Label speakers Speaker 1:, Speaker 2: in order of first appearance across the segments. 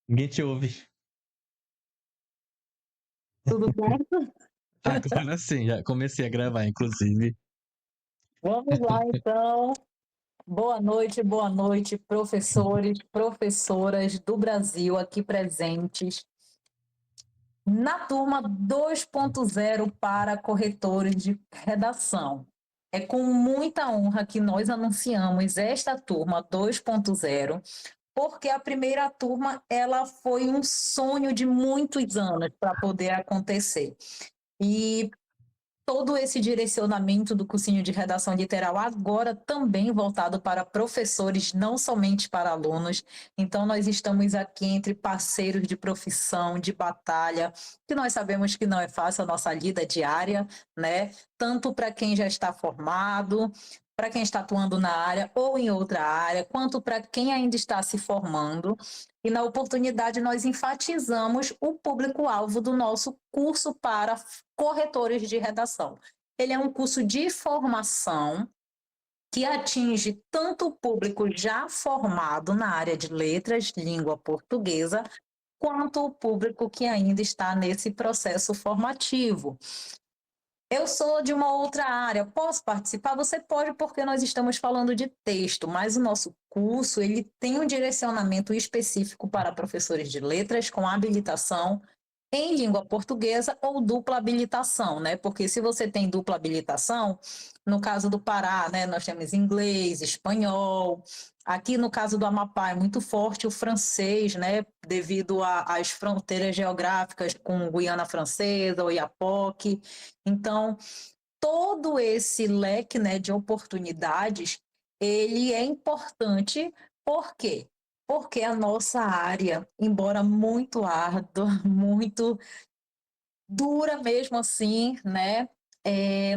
Speaker 1: Ninguém te ouve.
Speaker 2: Tudo certo?
Speaker 1: Agora sim, já comecei a gravar, inclusive.
Speaker 2: Vamos lá, então. Boa noite, professores, professoras do Brasil aqui presentes na turma 2.0 para corretores de redação. É com muita honra que nós anunciamos esta turma 2.0, porque a primeira turma ela foi um sonho de muitos anos para poder acontecer. E todo esse direcionamento do cursinho de redação literal agora também voltado para professores, não somente para alunos. Então, nós estamos aqui entre parceiros de profissão, de batalha, que nós sabemos que não é fácil a nossa lida diária, né? Tanto para quem já está formado, para quem está atuando na área ou em outra área, quanto para quem ainda está se formando. E na oportunidade nós enfatizamos o público-alvo do nosso curso para corretores de redação. Ele é um curso de formação que atinge tanto o público já formado na área de letras, língua portuguesa, quanto o público que ainda está nesse processo formativo. Eu sou de uma outra área, posso participar? Você pode, porque nós estamos falando de texto, mas o nosso curso ele tem um direcionamento específico para professores de letras com habilitação em língua portuguesa ou dupla habilitação, né? Porque se você tem dupla habilitação, no caso do Pará, né, nós temos inglês, espanhol. Aqui no caso do Amapá é muito forte o francês, né, devido às fronteiras geográficas com Guiana Francesa, Oiapoque. Então, todo esse leque, né, de oportunidades, ele é importante. Por quê? Porque a nossa área, embora muito árdua, muito dura mesmo assim, né?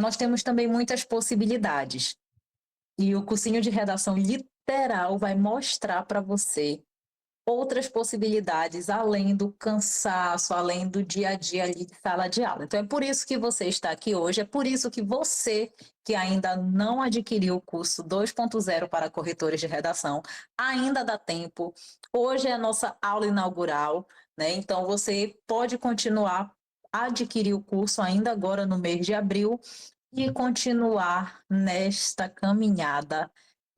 Speaker 2: Nós temos também muitas possibilidades. E o cursinho de redação literal vai mostrar para você outras possibilidades além do cansaço, além do dia a dia ali de sala de aula. Então é por isso que você está aqui hoje, é por isso que você que ainda não adquiriu o curso 2.0 para corretores de redação, ainda dá tempo. Hoje é a nossa aula inaugural, né? Então você pode continuar a adquirir o curso ainda agora no mês de abril e continuar nesta caminhada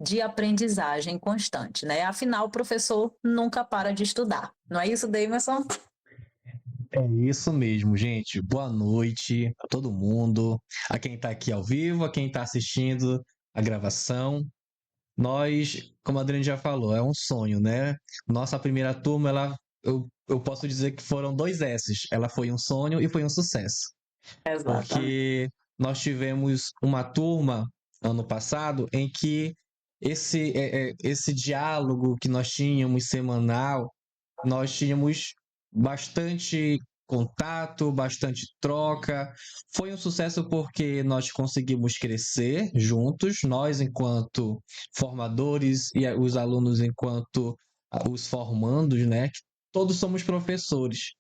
Speaker 2: de aprendizagem constante, né? Afinal, o professor nunca para de estudar. Não é isso, Davidson?
Speaker 1: É isso mesmo, gente. Boa noite a todo mundo, a quem está aqui ao vivo, a quem está assistindo a gravação. Nós, como a Adriane já falou, é um sonho, né? Nossa primeira turma, eu posso dizer que foram dois S's. Ela foi um sonho e foi um sucesso.
Speaker 2: Exatamente.
Speaker 1: Porque nós tivemos uma turma ano passado em que esse diálogo que nós tínhamos semanal, nós tínhamos bastante contato, bastante troca. Foi um sucesso porque nós conseguimos crescer juntos, nós enquanto formadores e os alunos enquanto os formandos, né? Todos somos professores,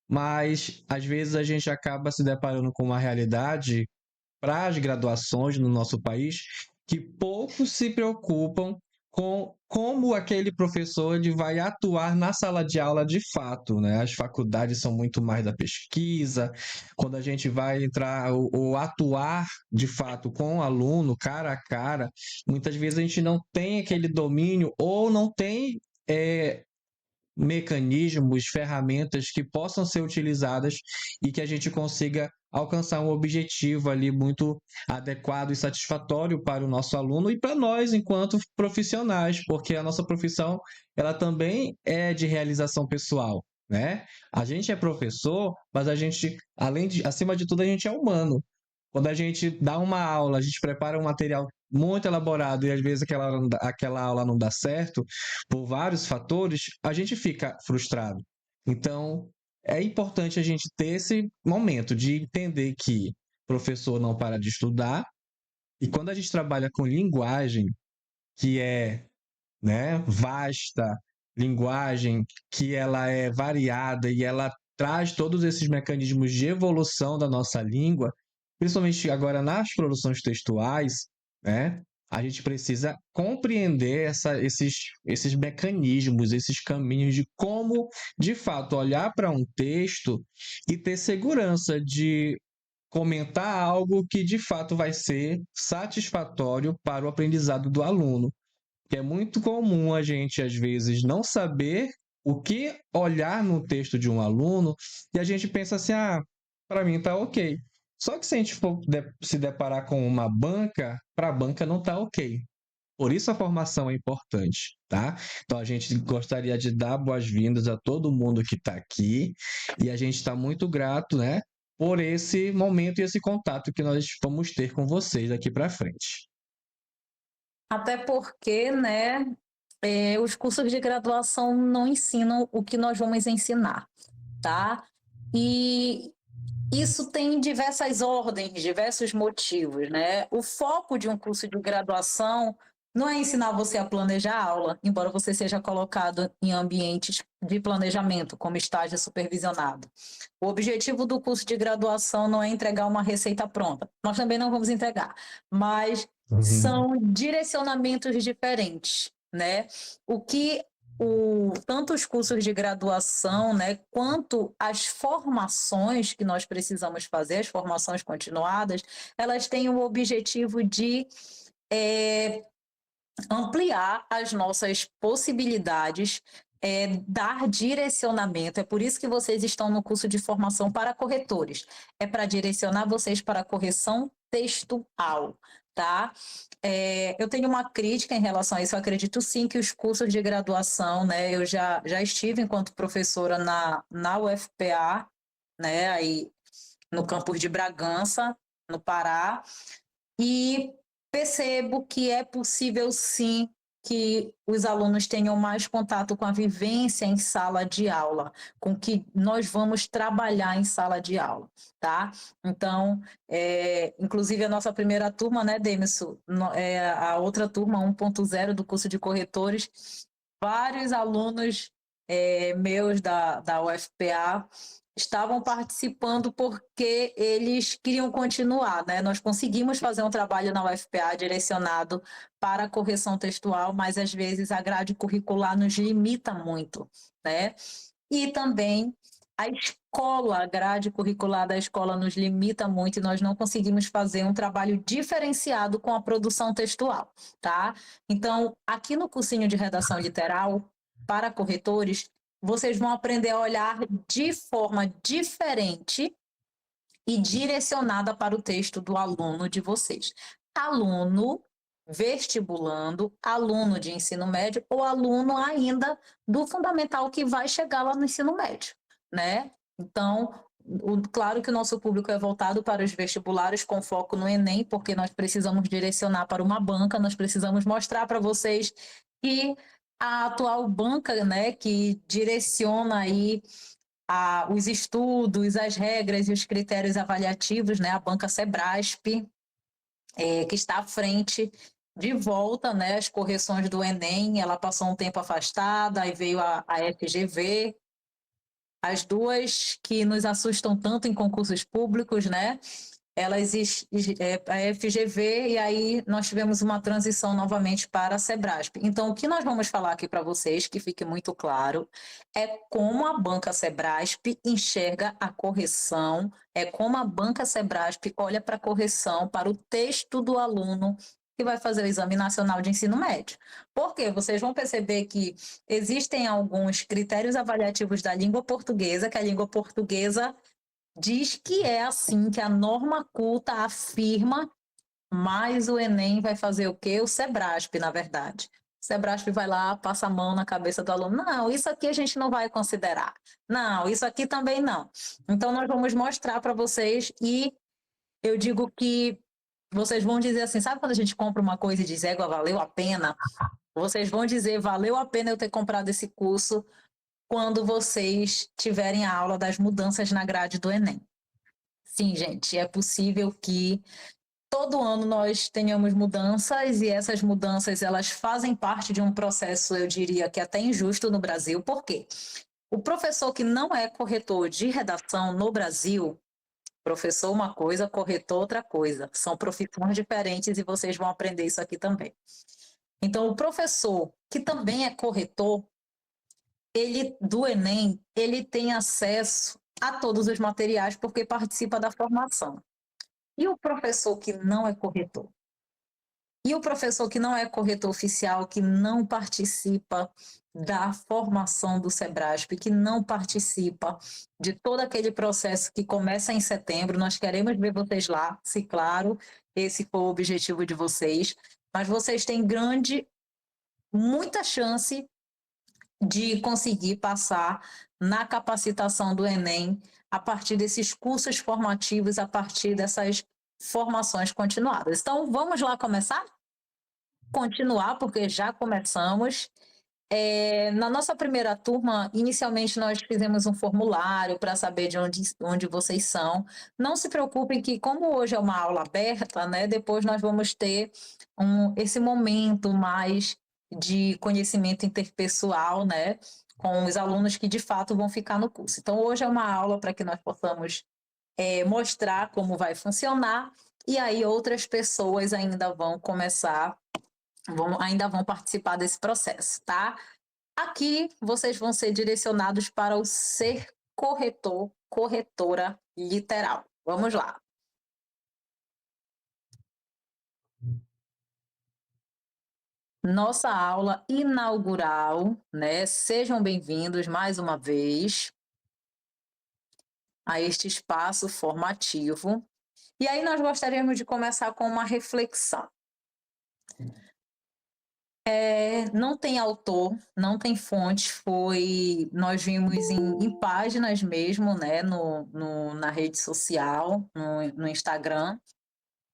Speaker 1: mas às vezes a gente acaba se deparando com uma realidade para as graduações no nosso país que poucos se preocupam com como aquele professor ele vai atuar na sala de aula de fato, né? As faculdades são muito mais da pesquisa, quando a gente vai entrar ou atuar de fato com o aluno cara a cara, muitas vezes a gente não tem aquele domínio ou não tem mecanismos, ferramentas que possam ser utilizadas e que a gente consiga alcançar um objetivo ali muito adequado e satisfatório para o nosso aluno e para nós enquanto profissionais, porque a nossa profissão ela também é de realização pessoal, né? A gente é professor, mas a gente, acima de tudo, a gente é humano. Quando a gente dá uma aula, a gente prepara um material muito elaborado e às vezes aquela aula não dá certo por vários fatores, a gente fica frustrado. Então, é importante a gente ter esse momento de entender que o professor não para de estudar e quando a gente trabalha com linguagem, que é, né, vasta, linguagem que ela é variada e ela traz todos esses mecanismos de evolução da nossa língua, principalmente agora nas produções textuais, né? a gente precisa compreender esses mecanismos, esses caminhos de como, de fato, olhar para um texto e ter segurança de comentar algo que, de fato, vai ser satisfatório para o aprendizado do aluno. Que é muito comum a gente, às vezes, não saber o que olhar no texto de um aluno e a gente pensa assim, para mim tá ok. Só que se a gente for se deparar com uma banca, para a banca não tá ok. Por isso a formação é importante, tá? Então a gente gostaria de dar boas-vindas a todo mundo que está aqui e a gente está muito grato, né, por esse momento e esse contato que nós vamos ter com vocês daqui para frente.
Speaker 2: Até porque, né, os cursos de graduação não ensinam o que nós vamos ensinar, tá? E isso tem diversas ordens, diversos motivos, né? O foco de um curso de graduação não é ensinar você a planejar a aula, embora você seja colocado em ambientes de planejamento, como estágio supervisionado. O objetivo do curso de graduação não é entregar uma receita pronta. Nós também não vamos entregar, mas são direcionamentos diferentes, né? O que tanto os cursos de graduação, né, quanto as formações que nós precisamos fazer, as formações continuadas, elas têm o objetivo de ampliar as nossas possibilidades, dar direcionamento. É por isso que vocês estão no curso de formação para corretores. É para direcionar vocês para a correção textual, tá? Eu tenho uma crítica em relação a isso. Eu acredito sim que os cursos de graduação, né? Eu já estive enquanto professora na UFPA, né? Aí no campus de Bragança, no Pará, e percebo que é possível sim que os alunos tenham mais contato com a vivência em sala de aula, com que nós vamos trabalhar em sala de aula, tá? Então, inclusive a nossa primeira turma, né, Demerson, a outra turma 1.0 do curso de corretores, vários alunos meus da UFPA estavam participando porque eles queriam continuar, né? Nós conseguimos fazer um trabalho na UFPA direcionado para a correção textual, mas às vezes a grade curricular nos limita muito, né? E também a escola, a grade curricular da escola nos limita muito e nós não conseguimos fazer um trabalho diferenciado com a produção textual, tá? Então, aqui no cursinho de redação literal, para corretores, vocês vão aprender a olhar de forma diferente e direcionada para o texto do aluno de vocês. Aluno vestibulando, aluno de ensino médio ou aluno ainda do fundamental que vai chegar lá no ensino médio, né? Então, claro que o nosso público é voltado para os vestibulares com foco no Enem, porque nós precisamos direcionar para uma banca, nós precisamos mostrar para vocês que a atual banca, né, que direciona aí os estudos, as regras e os critérios avaliativos, né, a banca Sebrasp, que está à frente de volta, né, as correções do Enem, ela passou um tempo afastada, aí veio a FGV, as duas que nos assustam tanto em concursos públicos, né, elas, a FGV, e aí nós tivemos uma transição novamente para a Sebrasp. Então, o que nós vamos falar aqui para vocês, que fique muito claro, é como a banca Sebrasp enxerga a correção, é como a banca Sebrasp olha para a correção, para o texto do aluno que vai fazer o Exame Nacional de Ensino Médio. Porque vocês vão perceber que existem alguns critérios avaliativos da língua portuguesa, que a língua portuguesa diz que é assim, que a norma culta afirma, mas o Enem vai fazer o quê? O Sebrasp, na verdade. O Sebrasp vai lá, passa a mão na cabeça do aluno. Não, isso aqui a gente não vai considerar. Não, isso aqui também não. Então, nós vamos mostrar para vocês e eu digo que vocês vão dizer assim, sabe quando a gente compra uma coisa e diz, égua, valeu a pena? Vocês vão dizer, valeu a pena eu ter comprado esse curso quando vocês tiverem a aula das mudanças na grade do Enem. Sim, gente, é possível que todo ano nós tenhamos mudanças e essas mudanças elas fazem parte de um processo, eu diria que até injusto no Brasil. Por quê? O professor que não é corretor de redação no Brasil, Professor uma coisa, corretor outra coisa. São profissões diferentes e vocês vão aprender isso aqui também. Então, o professor, que também é corretor, ele do Enem, ele tem acesso a todos os materiais porque participa da formação. E o professor que não é corretor? E o professor que não é corretor oficial, que não participa da formação do SEBRASP, que não participa de todo aquele processo que começa em setembro, nós queremos ver vocês lá, se claro, esse for o objetivo de vocês, mas vocês têm muita chance de conseguir passar na capacitação do Enem a partir desses cursos formativos, a partir dessas formações continuadas. Então, vamos lá começar? Continuar, porque já começamos. Na nossa primeira turma, inicialmente nós fizemos um formulário para saber de onde vocês são. Não se preocupem que, como hoje é uma aula aberta, né, depois nós vamos ter esse momento mais de conhecimento interpessoal, né, com os alunos que de fato vão ficar no curso. Então, hoje é uma aula para que nós possamos mostrar como vai funcionar, e aí outras pessoas ainda vão começar ainda vão participar desse processo, tá? Aqui vocês vão ser direcionados para o ser corretor, corretora literal. Vamos lá. Nossa aula inaugural, né? Sejam bem-vindos mais uma vez a este espaço formativo. E aí nós gostaríamos de começar com uma reflexão. Não tem autor, não tem fonte, nós vimos em páginas mesmo, né, na rede social, no Instagram,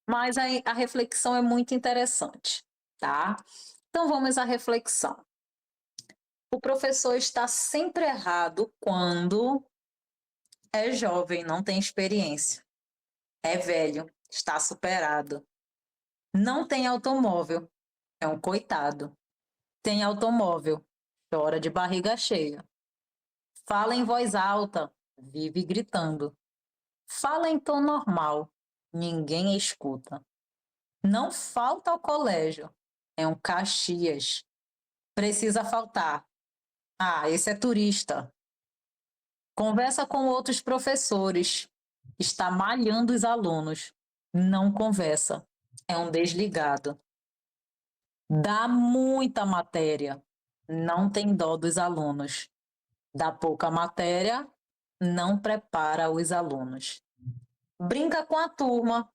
Speaker 2: mas a reflexão é muito interessante, tá? Então vamos à reflexão. O professor está sempre errado quando é jovem, não tem experiência, é velho, está superado, não tem automóvel, é um coitado. Tem automóvel, chora de barriga cheia. Fala em voz alta, vive gritando. Fala em tom normal, ninguém escuta. Não falta ao colégio, é um Caxias. Precisa faltar. Ah, esse é turista. Conversa com outros professores. Está malhando os alunos. Não conversa, é um desligado. Dá muita matéria, não tem dó dos alunos. Dá pouca matéria, não prepara os alunos. Brinca com a turma,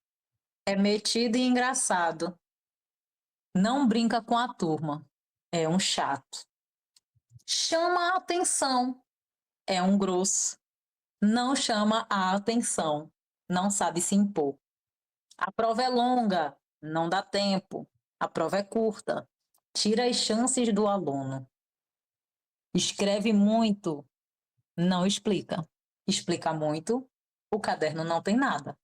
Speaker 2: é metido e engraçado. Não brinca com a turma, é um chato. Chama a atenção, é um grosso. Não chama a atenção, não sabe se impor. A prova é longa, não dá tempo. A prova é curta, tira as chances do aluno. Escreve muito, não explica. Explica muito, o caderno não tem nada.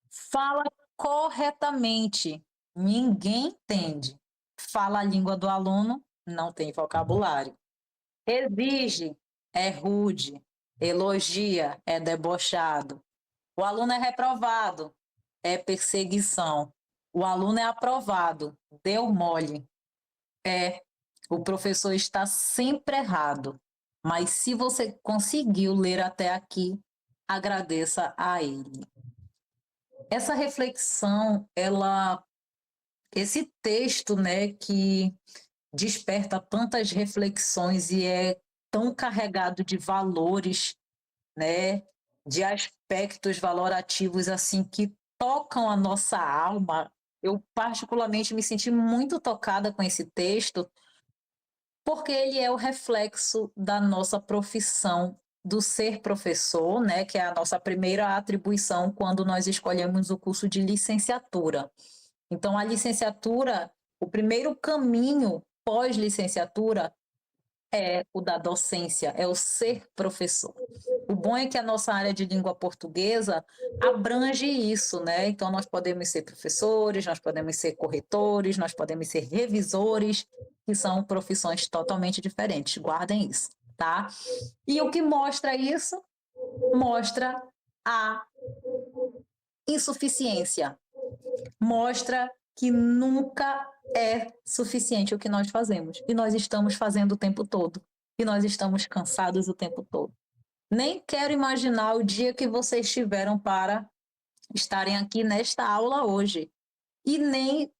Speaker 2: Fala corretamente, ninguém entende. Fala a língua do aluno, não tem vocabulário. Exige, é rude. Elogia, é debochado. O aluno é reprovado, é perseguição. O aluno é aprovado, deu mole. O professor está sempre errado. Mas se você conseguiu ler até aqui, agradeça a ele. Essa reflexão, esse texto, né, que desperta tantas reflexões e é tão carregado de valores, né, de aspectos valorativos assim que tocam a nossa alma. Eu particularmente me senti muito tocada com esse texto, porque ele é o reflexo da nossa profissão do ser professor, né, que é a nossa primeira atribuição quando nós escolhemos o curso de licenciatura. Então, a licenciatura, o primeiro caminho pós-licenciatura é o da docência, é o ser professor. O bom é que a nossa área de língua portuguesa abrange isso, né? Então, nós podemos ser professores, nós podemos ser corretores, nós podemos ser revisores, que são profissões totalmente diferentes. Guardem isso, tá? E o que mostra isso? Mostra a insuficiência. Mostra que nunca é suficiente o que nós fazemos. E nós estamos fazendo o tempo todo. E nós estamos cansados o tempo todo. Nem quero imaginar o dia que vocês tiveram para estarem aqui nesta aula hoje. E nem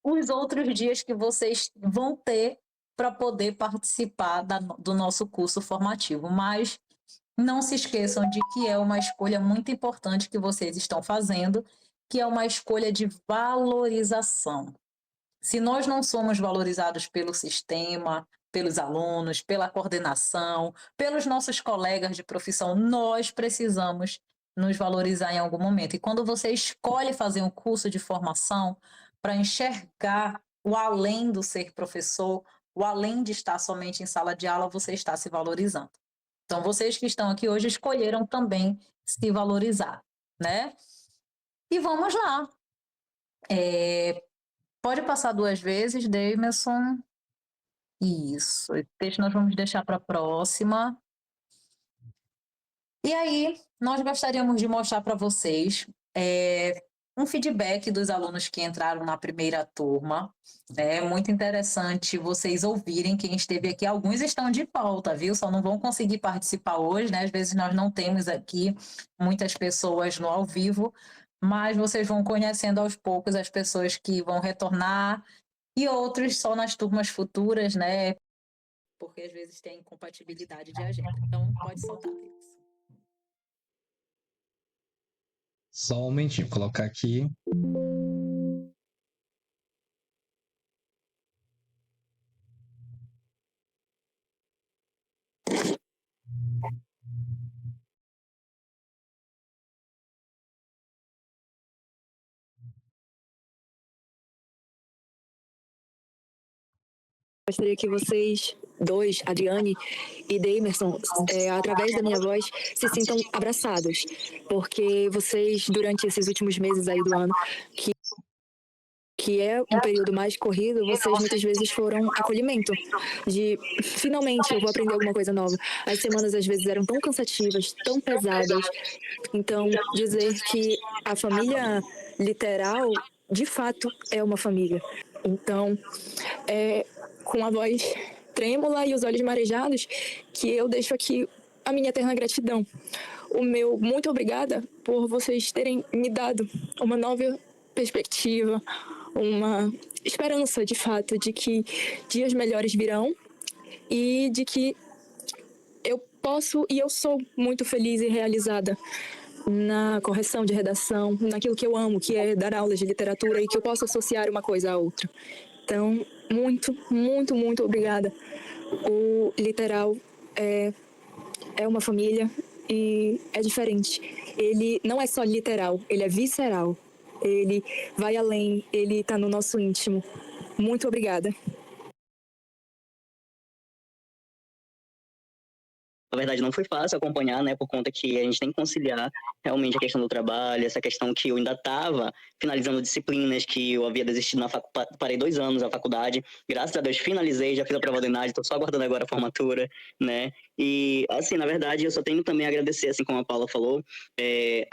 Speaker 2: os outros dias que vocês vão ter para poder participar do nosso curso formativo. Mas não se esqueçam de que é uma escolha muito importante que vocês estão fazendo, que é uma escolha de valorização. Se nós não somos valorizados pelo sistema, pelos alunos, pela coordenação, pelos nossos colegas de profissão, nós precisamos nos valorizar em algum momento. E quando você escolhe fazer um curso de formação para enxergar o além do ser professor, o além de estar somente em sala de aula, você está se valorizando. Então, vocês que estão aqui hoje escolheram também se valorizar, né? E vamos lá. Pode passar 2 vezes, Damerson. Isso. Esse texto nós vamos deixar para a próxima. E aí, nós gostaríamos de mostrar para vocês um feedback dos alunos que entraram na primeira turma. É muito interessante vocês ouvirem quem esteve aqui. Alguns estão de volta, viu? Só não vão conseguir participar hoje, né? Às vezes nós não temos aqui muitas pessoas no ao vivo, mas vocês vão conhecendo aos poucos as pessoas que vão retornar e outros só nas turmas futuras, né? Porque às vezes tem incompatibilidade de agenda. Então, pode soltar, Deus.
Speaker 1: Só um momentinho, vou colocar aqui.
Speaker 3: Gostaria que vocês dois, Adriane e Damerson, através da minha voz, se sintam abraçados, porque vocês, durante esses últimos meses aí do ano, que é um período mais corrido, vocês muitas vezes foram acolhimento, de finalmente eu vou aprender alguma coisa nova. As semanas às vezes eram tão cansativas, tão pesadas, então dizer que a família literal, de fato, é uma família. Então, com a voz trêmula e os olhos marejados, que eu deixo aqui a minha eterna gratidão. O meu muito obrigada por vocês terem me dado uma nova perspectiva, uma esperança, de fato, de que dias melhores virão e de que eu posso e eu sou muito feliz e realizada na correção de redação, naquilo que eu amo, que é dar aulas de literatura e que eu posso associar uma coisa à outra. Então, muito, muito, muito obrigada. O literal é uma família e é diferente. Ele não é só literal, ele é visceral. Ele vai além, ele está no nosso íntimo. Muito obrigada.
Speaker 4: Na verdade, não foi fácil acompanhar, né, por conta que a gente tem que conciliar realmente a questão do trabalho, essa questão que eu ainda estava finalizando disciplinas, que eu havia desistido parei 2 anos na faculdade, graças a Deus finalizei, já fiz a prova do ENAD, estou só aguardando agora a formatura, né, e assim, na verdade, eu só tenho também a agradecer, assim como a Paula falou,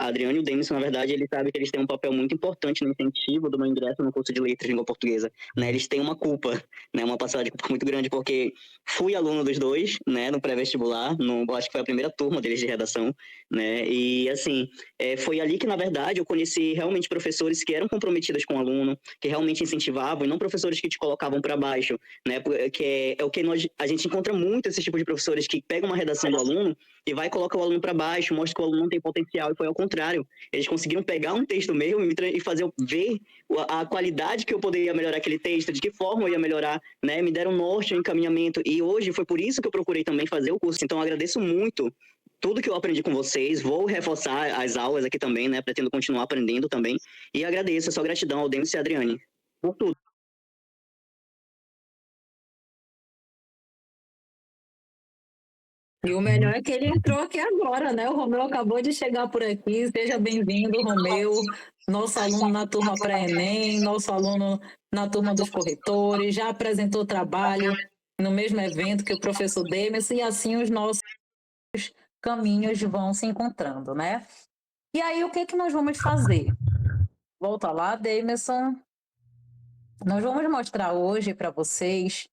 Speaker 4: a Adriane e o Demerson, na verdade, eles sabem que eles têm um papel muito importante no incentivo do meu ingresso no curso de Letras de Língua Portuguesa, né, eles têm uma culpa, né, uma parcela de culpa muito grande, porque fui aluno dos dois, né, no pré-vestibular, acho que foi a primeira turma deles de redação, né, e assim, foi ali que, na verdade, eu conheci realmente professores que eram comprometidos com o aluno, que realmente incentivavam, e não professores que te colocavam para baixo, né, que é o que a gente encontra muito, esse tipo de professores que pegam uma redação do aluno e vai colocar o aluno para baixo, mostra que o aluno não tem potencial, e foi ao contrário, eles conseguiram pegar um texto meu e fazer eu ver a qualidade que eu poderia melhorar aquele texto, de que forma eu ia melhorar, né, me deram norte, um encaminhamento, e hoje foi por isso que eu procurei também fazer o curso, então eu agradeço muito tudo que eu aprendi com vocês, vou reforçar as aulas aqui também, né, pretendo continuar aprendendo também, e agradeço, é só gratidão ao Demerson e a Adriane, por tudo.
Speaker 2: E o melhor é que ele entrou aqui agora, né? O Romeu acabou de chegar por aqui. Seja bem-vindo, Romeu, nosso aluno na turma pré-ENEM, nosso aluno na turma dos corretores, já apresentou trabalho no mesmo evento que o professor Demerson, e assim os nossos caminhos vão se encontrando, né? E aí, o que nós vamos fazer? Volta lá, Damerson. Nós vamos mostrar hoje para vocês,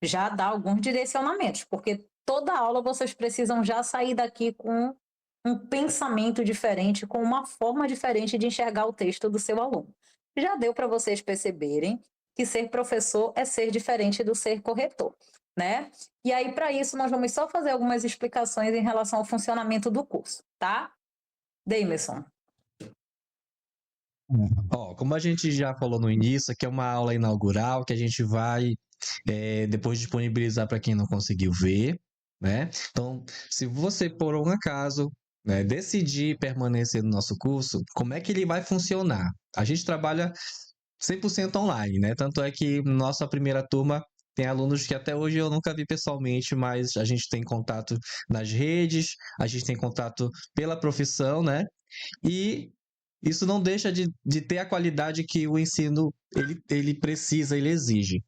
Speaker 2: já dar alguns direcionamentos, porque toda aula vocês precisam já sair daqui com um pensamento diferente, com uma forma diferente de enxergar o texto do seu aluno. Já deu para vocês perceberem que ser professor é ser diferente do ser corretor, né? E aí, para isso, nós vamos só fazer algumas explicações em relação ao funcionamento do curso, tá? Damerson.
Speaker 1: Ó, como a gente já falou no início, aqui é uma aula inaugural que a gente vai depois disponibilizar para quem não conseguiu ver, né? Então, se você, por um acaso, né, decidir permanecer no nosso curso, como é que ele vai funcionar? A gente trabalha 100% online, né? Tanto é que nossa primeira turma tem alunos que até hoje eu nunca vi pessoalmente, mas a gente tem contato nas redes, a gente tem contato pela profissão, né? E isso não deixa de ter a qualidade que o ensino ele precisa, ele exige.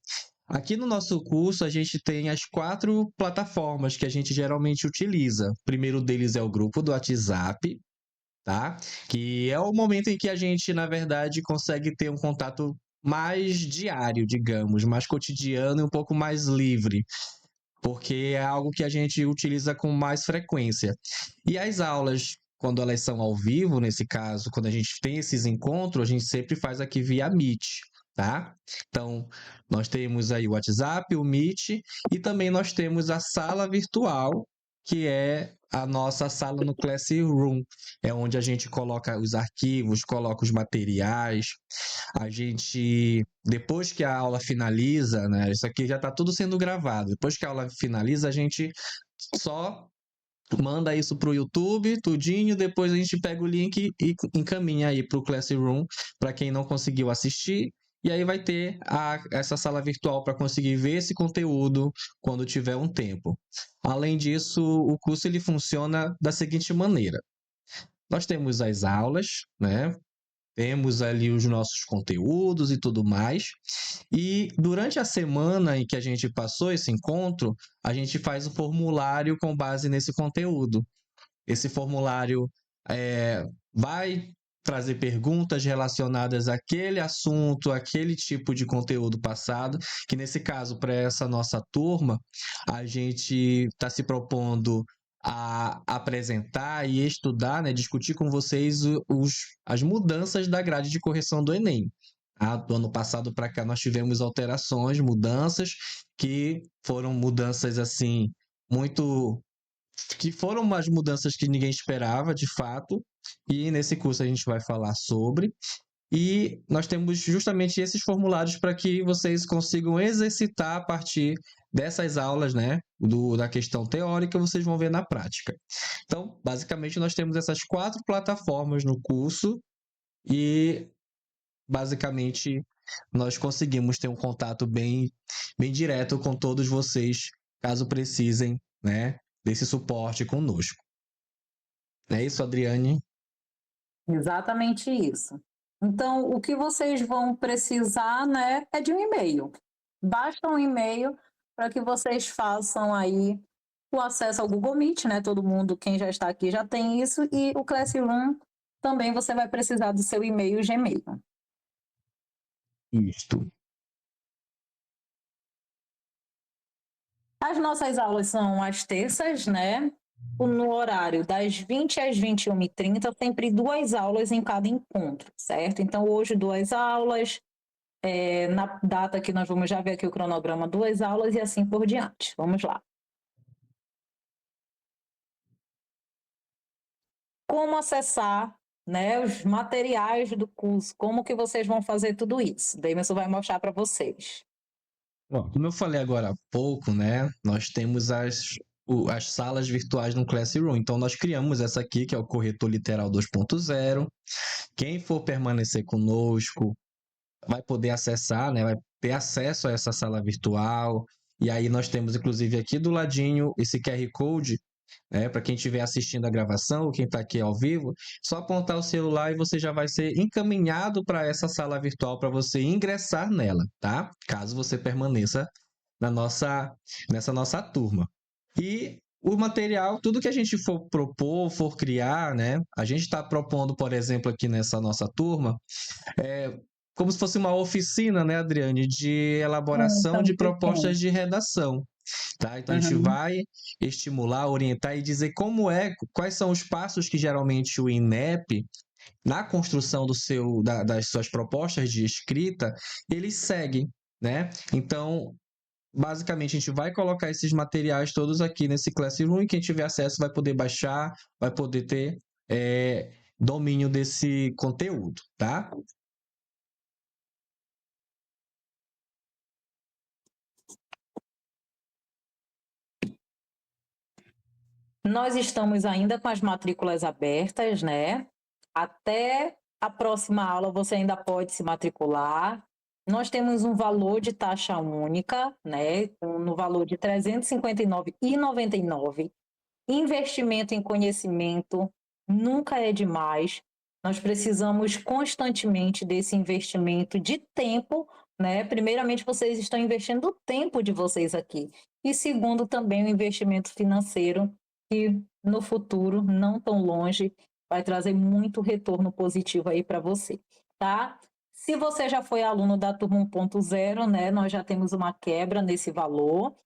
Speaker 1: Aqui no nosso curso, a gente tem as 4 plataformas que a gente geralmente utiliza. O primeiro deles é o grupo do WhatsApp, tá? Que é o momento em que a gente, na verdade, consegue ter um contato mais diário, digamos, mais cotidiano e um pouco mais livre, porque é algo que a gente utiliza com mais frequência. E as aulas, quando elas são ao vivo, nesse caso, quando a gente tem esses encontros, a gente sempre faz aqui via Meet, tá? Então, nós temos aí o WhatsApp, o Meet, e também nós temos a sala virtual, que é a nossa sala no Classroom, é onde a gente coloca os arquivos, coloca os materiais, a gente, depois que a aula finaliza, né, isso aqui já está tudo sendo gravado, depois que a aula finaliza, a gente só manda isso para o YouTube, tudinho, depois a gente pega o link e encaminha aí para o Classroom, para quem não conseguiu assistir, e aí vai ter essa sala virtual para conseguir ver esse conteúdo quando tiver um tempo. Além disso, o curso ele funciona da seguinte maneira. Nós temos as aulas, né? Temos ali os nossos conteúdos e tudo mais. E durante a semana em que a gente passou esse encontro, a gente faz um formulário com base nesse conteúdo. Esse formulário vai trazer perguntas relacionadas àquele assunto, àquele tipo de conteúdo passado, que nesse caso, para essa nossa turma, a gente está se propondo a apresentar e estudar, né, discutir com vocês as mudanças da grade de correção do Enem. Do ano passado para cá nós tivemos alterações, mudanças, que foram mudanças assim, que foram umas mudanças que ninguém esperava, de fato, e nesse curso a gente vai falar sobre. E nós temos justamente esses formulários para que vocês consigam exercitar a partir dessas aulas, né, da questão teórica, vocês vão ver na prática. Então, basicamente, nós temos essas 4 plataformas no curso e, basicamente, nós conseguimos ter um contato bem direto com todos vocês, caso precisem, né, desse suporte conosco. É isso, Adriane?
Speaker 2: Exatamente isso. Então, o que vocês vão precisar, né, é de um e-mail. Basta um e-mail para que vocês façam aí o acesso ao Google Meet, né? Todo mundo, quem já está aqui já tem isso, e o Classroom também você vai precisar do seu e-mail Gmail.
Speaker 1: Isto.
Speaker 2: As nossas aulas são às terças, né? No horário das 20 às 21h30, sempre 2 aulas em cada encontro, certo? Então, hoje 2 aulas, na data que nós vamos já ver aqui o cronograma, 2 aulas e assim por diante. Vamos lá. Como acessar, né, os materiais do curso? Como que vocês vão fazer tudo isso? Damerson vai mostrar para vocês.
Speaker 1: Bom, como eu falei agora há pouco, né, nós temos as salas virtuais no Classroom. Então, nós criamos essa aqui, que é o Corretor Literal 2.0. Quem for permanecer conosco vai poder acessar, né, vai ter acesso a essa sala virtual. E aí nós temos, inclusive, aqui do ladinho, esse QR Code, né, para quem estiver assistindo a gravação ou quem está aqui ao vivo, só apontar o celular e você já vai ser encaminhado para essa sala virtual para você ingressar nela, tá? Caso você permaneça nessa nossa turma. E o material, tudo que a gente for propor, for criar, né? A gente está propondo, por exemplo, aqui nessa nossa turma, como se fosse uma oficina, né, Adriane, de elaboração de
Speaker 2: Também tem.
Speaker 1: propostas de redação. Tá? Então a gente
Speaker 2: Uhum.
Speaker 1: vai estimular, orientar e dizer quais são os passos que geralmente o INEP, na construção das suas propostas de escrita, ele segue, né? Então, basicamente, a gente vai colocar esses materiais todos aqui nesse Classroom e quem tiver acesso vai poder baixar, vai poder ter domínio desse conteúdo, tá?
Speaker 2: Nós estamos ainda com as matrículas abertas, né? Até a próxima aula você ainda pode se matricular. Nós temos um valor de taxa única, né? No valor de R$ 359,99. Investimento em conhecimento nunca é demais. Nós precisamos constantemente desse investimento de tempo, né? Primeiramente, vocês estão investindo o tempo de vocês aqui. E segundo, também o investimento financeiro, que no futuro, não tão longe, vai trazer muito retorno positivo aí para você, tá? Se você já foi aluno da turma 1.0, né? Nós já temos uma quebra nesse valor.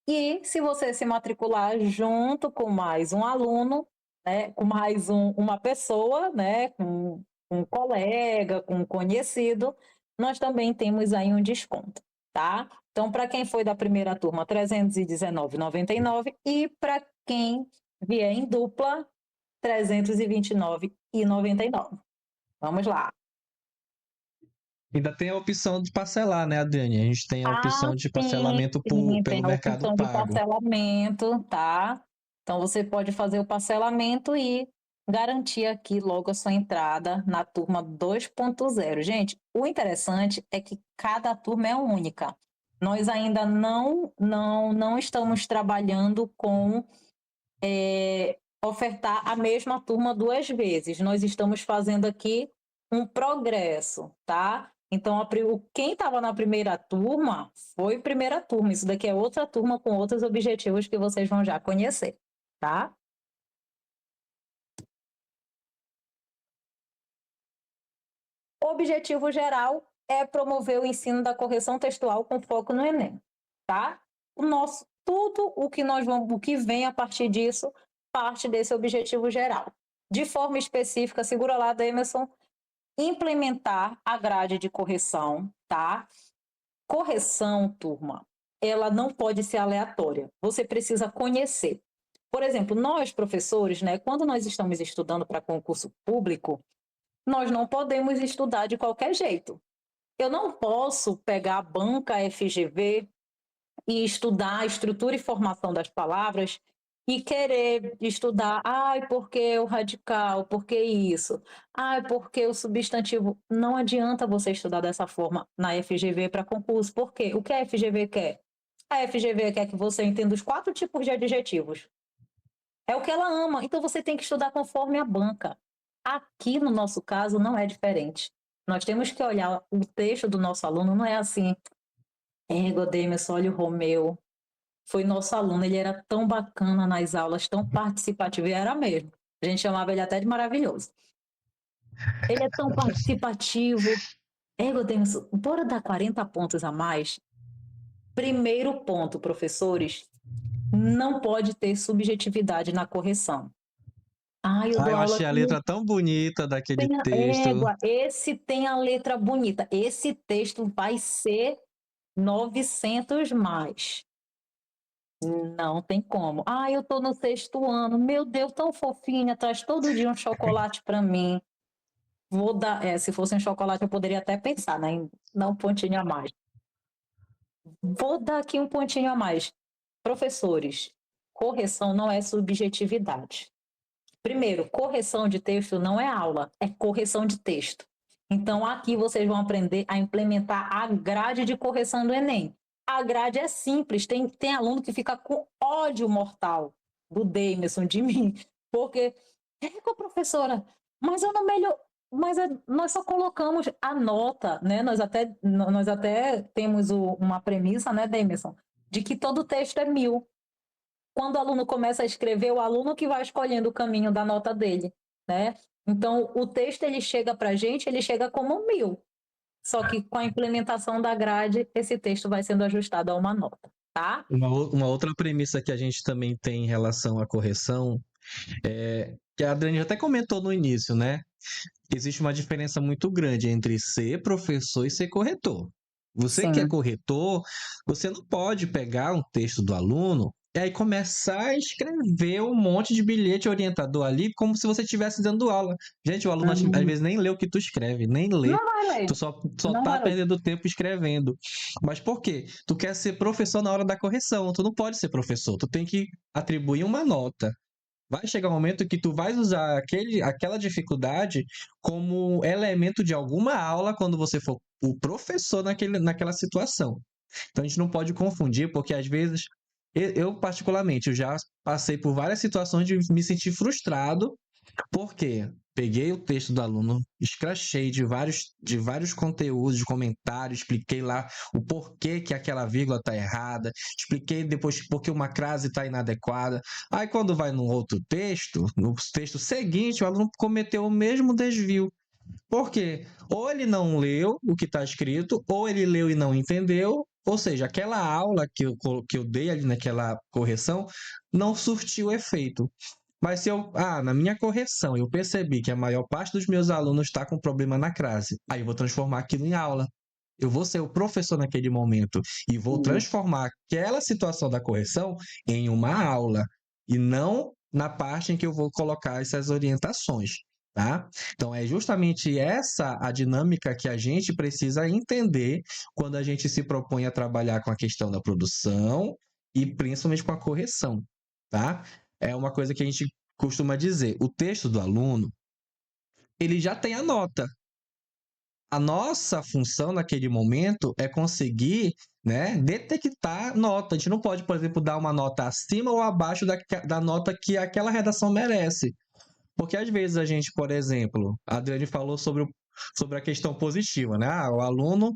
Speaker 2: E se você se matricular junto com mais um aluno, né, com mais uma pessoa, né, com um colega, com um conhecido, nós também temos aí um desconto, tá? Então, para quem foi da primeira turma, R$ 319,99 e para quem vier em dupla, R$ 329,99. Vamos lá.
Speaker 1: Ainda tem a opção de parcelar, né, Adriane? A gente tem a
Speaker 2: Ah,
Speaker 1: opção de
Speaker 2: sim,
Speaker 1: parcelamento
Speaker 2: sim,
Speaker 1: pelo
Speaker 2: tem a
Speaker 1: Mercado
Speaker 2: opção de
Speaker 1: Pago.
Speaker 2: parcelamento, tá? Então você pode fazer o parcelamento e garantir aqui logo a sua entrada na turma 2.0. Gente, o interessante é que cada turma é única. Nós ainda não estamos trabalhando com ofertar a mesma turma 2 vezes. Nós estamos fazendo aqui um progresso, tá? Então, quem estava na primeira turma foi primeira turma. Isso daqui é outra turma com outros objetivos que vocês vão já conhecer, tá? O objetivo geral é promover o ensino da correção textual com foco no Enem, tá? Tudo o que vem a partir disso, parte desse objetivo geral. De forma específica, segura lá, Emerson, implementar a grade de correção, tá? Correção, turma, ela não pode ser aleatória. Você precisa conhecer. Por exemplo, nós, professores, né, quando nós estamos estudando para concurso público, nós não podemos estudar de qualquer jeito. Eu não posso pegar a banca FGV e estudar a estrutura e formação das palavras e querer estudar, porque o radical, porque isso, porque o substantivo. Não adianta você estudar dessa forma na FGV para concurso. Por quê? O que a FGV quer? A FGV quer que você entenda os 4 tipos de adjetivos. É o que ela ama. Então você tem que estudar conforme a banca. Aqui, no nosso caso, não é diferente. Nós temos que olhar o texto do nosso aluno, não é assim, Demerson, olha o Romeu, foi nosso aluno, ele era tão bacana nas aulas, tão participativo, e era mesmo. A gente chamava ele até de maravilhoso. Ele é tão participativo. Demerson, bora dar 40 pontos a mais? Primeiro ponto, professores, não pode ter subjetividade na correção. Eu dou
Speaker 1: Eu
Speaker 2: aula
Speaker 1: achei a
Speaker 2: com
Speaker 1: letra tão bonita daquele texto.
Speaker 2: esse tem a letra bonita. Esse texto vai ser 900 mais. Não tem como. Eu tô no 6º ano. Meu Deus, tão fofinha, traz todo dia um chocolate para mim. Vou dar, se fosse um chocolate eu poderia até pensar, né, em dar um pontinho a mais. Vou dar aqui um pontinho a mais. Professores, correção não é subjetividade. Primeiro, correção de texto não é aula, é correção de texto. Então, aqui vocês vão aprender a implementar a grade de correção do Enem. A grade é simples, tem aluno que fica com ódio mortal do Demerson, de mim, porque, professora, mas eu não melhor, nós só colocamos a nota, né? Nós até temos uma premissa, né, Demerson, de que todo texto é 1000. quando o aluno começa a escrever, o aluno que vai escolhendo o caminho da nota dele, né? Então, o texto, ele chega para a gente, ele chega como 1000. Só que com a implementação da grade, esse texto vai sendo ajustado a uma nota, tá?
Speaker 1: Uma outra premissa que a gente também tem em relação à correção que a Adriane até comentou no início, né? Existe uma diferença muito grande entre ser professor e ser corretor. Você que é
Speaker 2: Sim.
Speaker 1: corretor, você não pode pegar um texto do aluno e aí começar a escrever um monte de bilhete orientador ali, como se você estivesse dando aula. Gente, o aluno às vezes nem lê o que tu escreve, nem lê.
Speaker 2: Não vai ler.
Speaker 1: Tu só
Speaker 2: Não
Speaker 1: tá
Speaker 2: vai ler.
Speaker 1: perdendo tempo escrevendo. Mas por quê? Tu quer ser professor na hora da correção. Tu não pode ser professor. Tu tem que atribuir uma nota. Vai chegar um momento que tu vais usar aquela dificuldade como elemento de alguma aula quando você for o professor naquela situação. Então a gente não pode confundir, porque às vezes, eu particularmente, eu já passei por várias situações de me sentir frustrado, porque peguei o texto do aluno, escrachei de vários conteúdos, de comentários, expliquei lá o porquê que aquela vírgula está errada, expliquei depois porque uma crase está inadequada. Aí quando vai no outro texto, no texto seguinte, o aluno cometeu o mesmo desvio. Por quê? Ou ele não leu o que está escrito, ou ele leu e não entendeu, ou seja, aquela aula que eu dei ali naquela correção não surtiu efeito. Mas se na minha correção eu percebi que a maior parte dos meus alunos está com problema na crase, aí eu vou transformar aquilo em aula. Eu vou ser o professor naquele momento e vou transformar aquela situação da correção em uma aula e não na parte em que eu vou colocar essas orientações, tá? Então é justamente essa a dinâmica que a gente precisa entender quando a gente se propõe a trabalhar com a questão da produção e principalmente com a correção, tá? É uma coisa que a gente costuma dizer. O texto do aluno, ele já tem a nota. A nossa função naquele momento é conseguir, né, detectar nota. A gente não pode, por exemplo, dar uma nota acima ou abaixo da nota que aquela redação merece. Porque às vezes a gente, por exemplo, a Adriane falou sobre a questão positiva, né? O aluno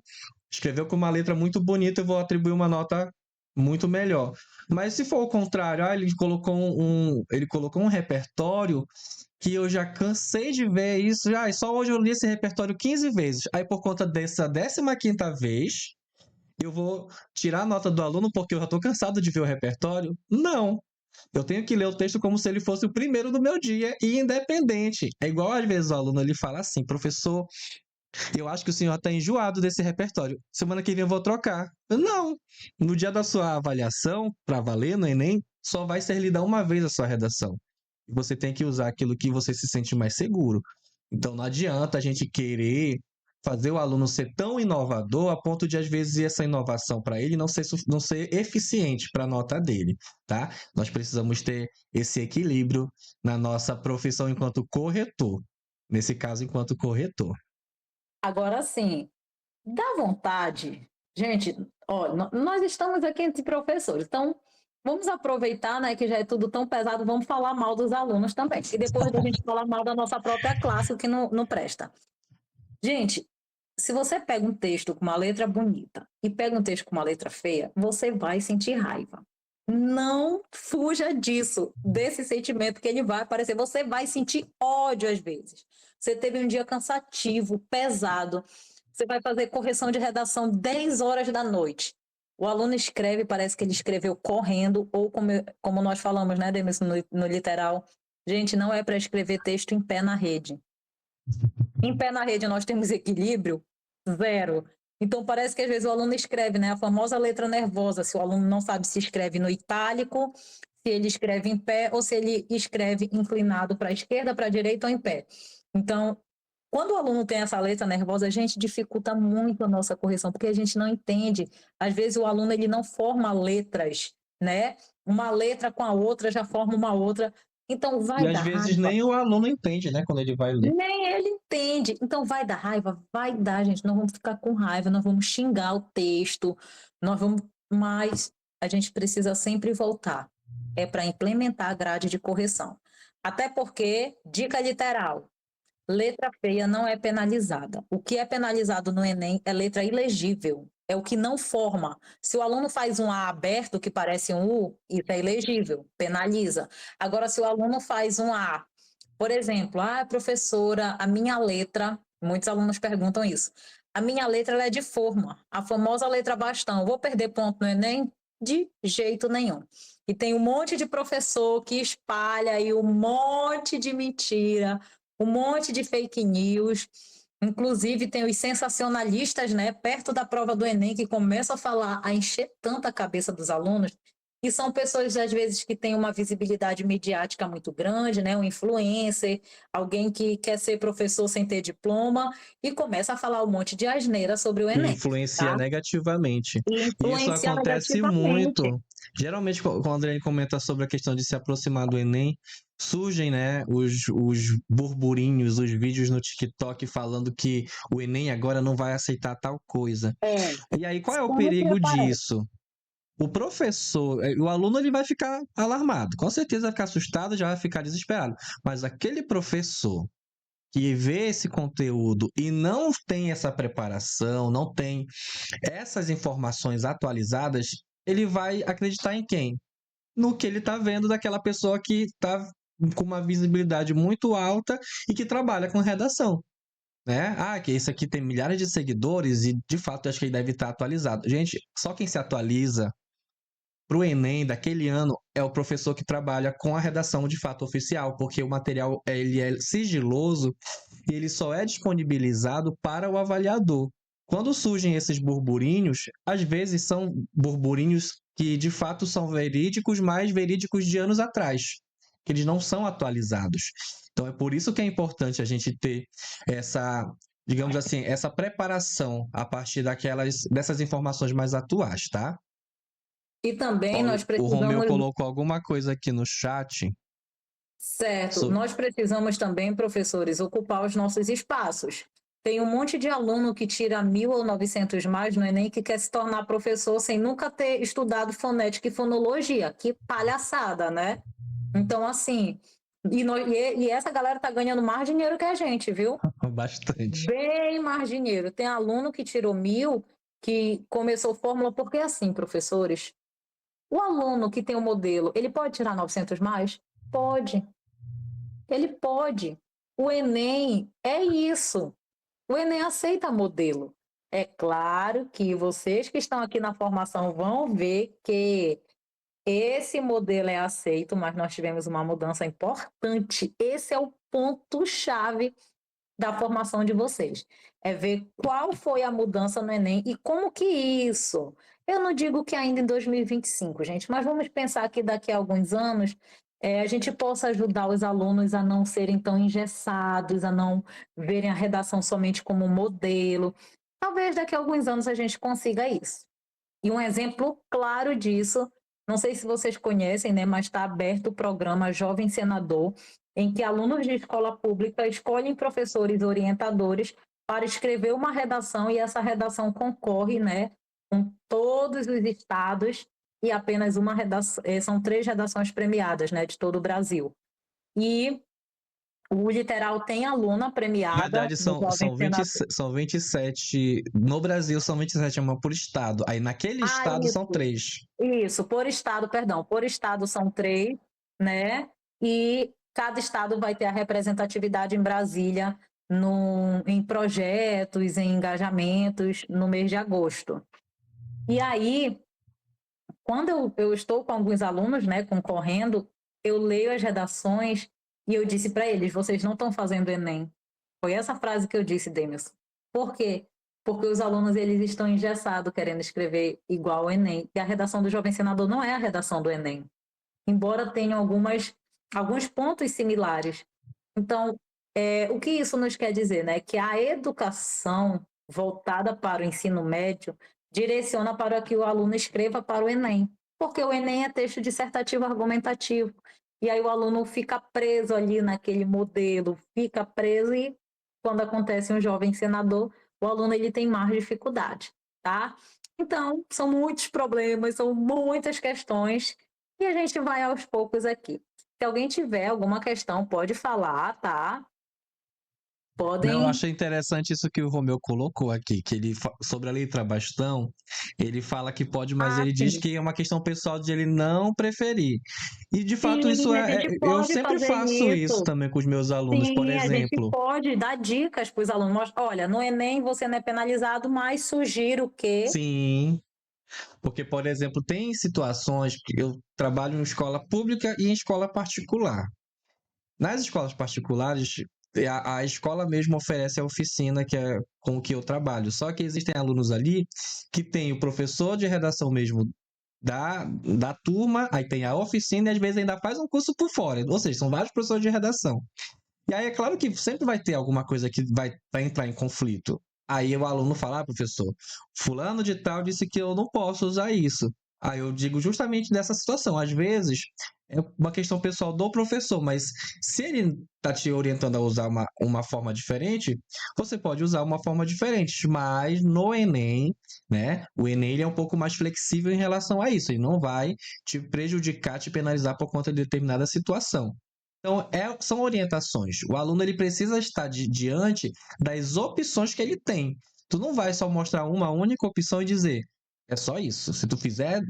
Speaker 1: escreveu com uma letra muito bonita, eu vou atribuir uma nota muito melhor. Mas se for o contrário, ele colocou um repertório que eu já cansei de ver isso. Só hoje eu li esse repertório 15 vezes. Aí por conta dessa 15ª vez, eu vou tirar a nota do aluno porque eu já estou cansado de ver o repertório? Não. Eu tenho que ler o texto como se ele fosse o primeiro do meu dia e independente. É igual às vezes o aluno ele fala assim, professor, eu acho que o senhor está enjoado desse repertório. Semana que vem eu vou trocar. Não. No dia da sua avaliação, para valer no Enem, só vai ser lida uma vez a sua redação. Você tem que usar aquilo que você se sente mais seguro. Então não adianta a gente querer fazer o aluno ser tão inovador a ponto de, às vezes, essa inovação para ele não ser eficiente para a nota dele, tá? Nós precisamos ter esse equilíbrio na nossa profissão enquanto corretor. Nesse caso, enquanto corretor.
Speaker 2: Agora sim, dá vontade. Gente, ó, nós estamos aqui entre professores, então vamos aproveitar, né, que já é tudo tão pesado, vamos falar mal dos alunos também. E depois da gente falar mal da nossa própria classe, o que não presta. Gente, se você pega um texto com uma letra bonita e pega um texto com uma letra feia, você vai sentir raiva. Não fuja disso, desse sentimento que ele vai aparecer. Você vai sentir ódio às vezes. Você teve um dia cansativo, pesado. Você vai fazer correção de redação 10 horas da noite. O aluno escreve, parece que ele escreveu correndo, ou como nós falamos, né, Demis, no literal. Gente, não é para escrever texto em pé na rede. Em pé na rede nós temos equilíbrio? Zero. Então parece que às vezes o aluno escreve, né, a famosa letra nervosa, se o aluno não sabe se escreve no itálico, se ele escreve em pé ou se ele escreve inclinado para a esquerda, para a direita ou em pé. Então, quando o aluno tem essa letra nervosa, a gente dificulta muito a nossa correção, porque a gente não entende. Às vezes o aluno ele não forma letras, né? Uma letra com a outra já forma uma outra. Então vai
Speaker 1: E às
Speaker 2: dar
Speaker 1: vezes
Speaker 2: raiva.
Speaker 1: nem o aluno entende, né, quando ele vai ler.
Speaker 2: Nem ele entende. Então vai dar raiva? Vai dar, gente. Nós vamos ficar com raiva, nós vamos xingar o texto, mas a gente precisa sempre voltar. É para implementar a grade de correção. Até porque, dica literal, letra feia não é penalizada. O que é penalizado no Enem é letra ilegível. é o que não forma. Se o aluno faz um A aberto que parece um U, isso é ilegível, penaliza. Agora, se o aluno faz um A, por exemplo, professora, a minha letra, muitos alunos perguntam isso, a minha letra ela é de forma, a famosa letra bastão, vou perder ponto no Enem? De jeito nenhum. E tem um monte de professor que espalha aí um monte de mentira, um monte de fake news. Inclusive, tem os sensacionalistas, né, perto da prova do Enem, que começam a falar, a encher tanta a cabeça dos alunos, e são pessoas, às vezes, que têm uma visibilidade midiática muito grande, né, um influencer, alguém que quer ser professor sem ter diploma, e começa a falar um monte de asneira sobre o
Speaker 1: Que
Speaker 2: Enem,
Speaker 1: influencia
Speaker 2: tá?
Speaker 1: negativamente.
Speaker 2: E
Speaker 1: E isso
Speaker 2: influencia
Speaker 1: acontece
Speaker 2: negativamente.
Speaker 1: muito. Geralmente, quando a André comenta sobre a questão de se aproximar do Enem, surgem, né, os burburinhos, os vídeos no TikTok falando que o Enem agora não vai aceitar tal coisa.
Speaker 2: É,
Speaker 1: E aí, qual é o
Speaker 2: sempre
Speaker 1: perigo
Speaker 2: aparece.
Speaker 1: disso? O professor, o aluno ele vai ficar alarmado, com certeza vai ficar assustado, já vai ficar desesperado. Mas aquele professor que vê esse conteúdo e não tem essa preparação, não tem essas informações atualizadas, ele vai acreditar em quem? No que ele está vendo daquela pessoa que está com uma visibilidade muito alta e que trabalha com redação. Né? Que esse aqui tem milhares de seguidores e de fato eu acho que ele deve estar atualizado. Gente, só quem se atualiza para o Enem daquele ano é o professor que trabalha com a redação de fato oficial, porque o material ele é sigiloso e ele só é disponibilizado para o avaliador. Quando surgem esses burburinhos, às vezes são burburinhos que de fato são verídicos, mas verídicos de anos atrás, que eles não são atualizados. Então é por isso que é importante a gente ter essa, digamos assim, essa preparação a partir dessas informações mais atuais, tá?
Speaker 2: E também nós
Speaker 1: O Romeu
Speaker 2: precisamos,
Speaker 1: colocou alguma coisa aqui no chat.
Speaker 2: certo, nós precisamos também, professores, ocupar os nossos espaços. Tem um monte de aluno que tira 1.000 ou 900 mais no Enem que quer se tornar professor sem nunca ter estudado fonética e fonologia. Que palhaçada, né? Então, assim, e essa galera tá ganhando mais dinheiro que a gente, viu?
Speaker 1: Bastante.
Speaker 2: Bem mais dinheiro. Tem aluno que tirou 1.000, que começou fórmula, porque assim, professores, o aluno que tem o modelo, ele pode tirar 900 mais? Pode. Ele pode. O Enem é isso. O Enem aceita modelo. É claro que vocês que estão aqui na formação vão ver que esse modelo é aceito, mas nós tivemos uma mudança importante. Esse é o ponto-chave da formação de vocês. É ver qual foi a mudança no Enem e como que isso. Eu não digo que ainda em 2025, gente, mas vamos pensar que daqui a alguns anos a gente possa ajudar os alunos a não serem tão engessados, a não verem a redação somente como um modelo. Talvez daqui a alguns anos a gente consiga isso. E um exemplo claro disso, não sei se vocês conhecem, né, mas está aberto o programa Jovem Senador, em que alunos de escola pública escolhem professores orientadores para escrever uma redação e essa redação concorre, né, com todos os estados e apenas uma redação, são 3 redações premiadas, né, de todo o Brasil. E o Literal tem aluna
Speaker 1: Na
Speaker 2: premiada
Speaker 1: verdade,
Speaker 2: do Jovem Senador.
Speaker 1: são 27. No Brasil, são 27 é uma por estado. Aí naquele estado são
Speaker 2: Isso.
Speaker 1: 3.
Speaker 2: Isso, por estado, perdão, por estado são 3, né? E cada estado vai ter a representatividade em Brasília em projetos, em engajamentos no mês de agosto. E aí, quando eu estou com alguns alunos, né, concorrendo, eu leio as redações e eu disse para eles: vocês não estão fazendo Enem. Foi essa frase que eu disse, Demis. Por quê? Porque os alunos eles estão engessados querendo escrever igual o Enem. E a redação do Jovem Senador não é a redação do Enem. Embora tenham alguns pontos similares. Então, o que isso nos quer dizer? Né? Que a educação voltada para o ensino médio direciona para que o aluno escreva para o Enem. Porque o Enem é texto dissertativo argumentativo. E aí o aluno fica preso ali naquele modelo, fica preso e quando acontece um jovem senador, o aluno ele tem mais dificuldade, tá? Então, são muitos problemas, são muitas questões e a gente vai aos poucos aqui. Se alguém tiver alguma questão, pode falar, tá?
Speaker 1: Não, eu
Speaker 2: Podem.
Speaker 1: achei interessante isso que o Romeu colocou aqui, que ele sobre a letra bastão, ele fala que pode, mas
Speaker 2: Ah,
Speaker 1: ele diz
Speaker 2: sim.
Speaker 1: que é uma questão pessoal de ele não preferir. E de fato isso
Speaker 2: Sim, a gente
Speaker 1: eu
Speaker 2: pode
Speaker 1: sempre
Speaker 2: fazer
Speaker 1: faço isso
Speaker 2: isso.
Speaker 1: também com os meus alunos, por
Speaker 2: Sim, a gente
Speaker 1: exemplo.
Speaker 2: pode dar dicas para os alunos. Olha, no Enem você não é penalizado, mas sugiro que.
Speaker 1: Sim, porque, por exemplo, tem situações que eu trabalho em escola pública e em escola particular. Nas escolas particulares, a escola mesmo oferece a oficina que é com o que eu trabalho. Só que existem alunos ali que tem o professor de redação mesmo da turma, aí tem a oficina e às vezes ainda faz um curso por fora. Ou seja, são vários professores de redação. E aí é claro que sempre vai ter alguma coisa que vai entrar em conflito. Aí o aluno fala, ah, professor, fulano de tal disse que eu não posso usar isso. Aí eu digo justamente dessa situação. Às vezes é uma questão pessoal do professor, mas se ele está te orientando a usar uma forma diferente, você pode usar uma forma diferente. Mas no Enem, né? O Enem ele é um pouco mais flexível em relação a isso. Ele não vai te prejudicar, te penalizar por conta de determinada situação. Então, são orientações. O aluno ele precisa estar diante das opções que ele tem. Tu não vai só mostrar uma única opção e dizer, é só isso. Se tu fizer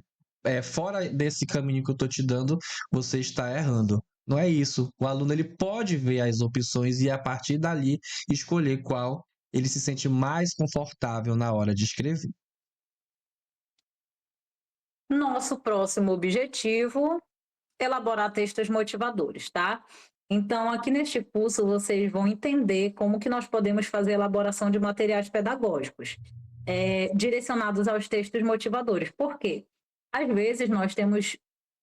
Speaker 1: fora desse caminho que eu estou te dando, você está errando. Não é isso. O aluno ele pode ver as opções e a partir dali escolher qual ele se sente mais confortável na hora de escrever.
Speaker 2: Nosso próximo objetivo, elaborar textos motivadores, tá? Então, aqui neste curso, vocês vão entender como que nós podemos fazer a elaboração de materiais pedagógicos direcionados aos textos motivadores. Por quê? Às vezes, nós temos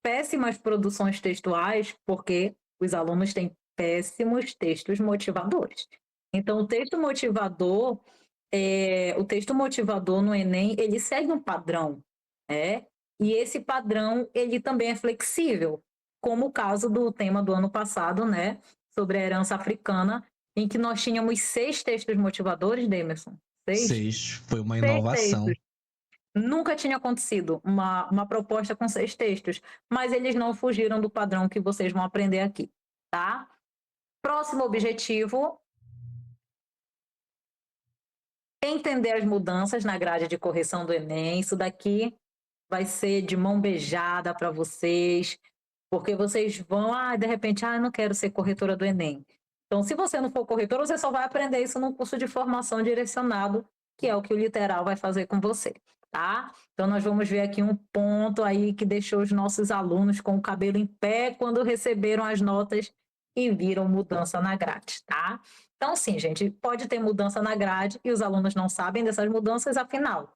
Speaker 2: péssimas produções textuais porque os alunos têm péssimos textos motivadores. Então, o texto motivador no Enem, ele segue um padrão, né? E esse padrão, ele também é flexível, como o caso do tema do ano passado, né? Sobre a herança africana, em que nós tínhamos 6 textos motivadores, Demerson. 6?
Speaker 1: 6 foi uma
Speaker 2: 6
Speaker 1: inovação.
Speaker 2: textos. Nunca tinha acontecido uma proposta com 6 textos, mas eles não fugiram do padrão que vocês vão aprender aqui, tá? Próximo objetivo, entender as mudanças na grade de correção do Enem. Isso daqui vai ser de mão beijada para vocês, porque vocês vão, de repente, eu não quero ser corretora do Enem. Então, se você não for corretora, você só vai aprender isso num curso de formação direcionado, que é o que o Literal vai fazer com você, tá? Então, nós vamos ver aqui um ponto aí que deixou os nossos alunos com o cabelo em pé quando receberam as notas e viram mudança na grade, tá? Então, sim, gente, pode ter mudança na grade e os alunos não sabem dessas mudanças, afinal,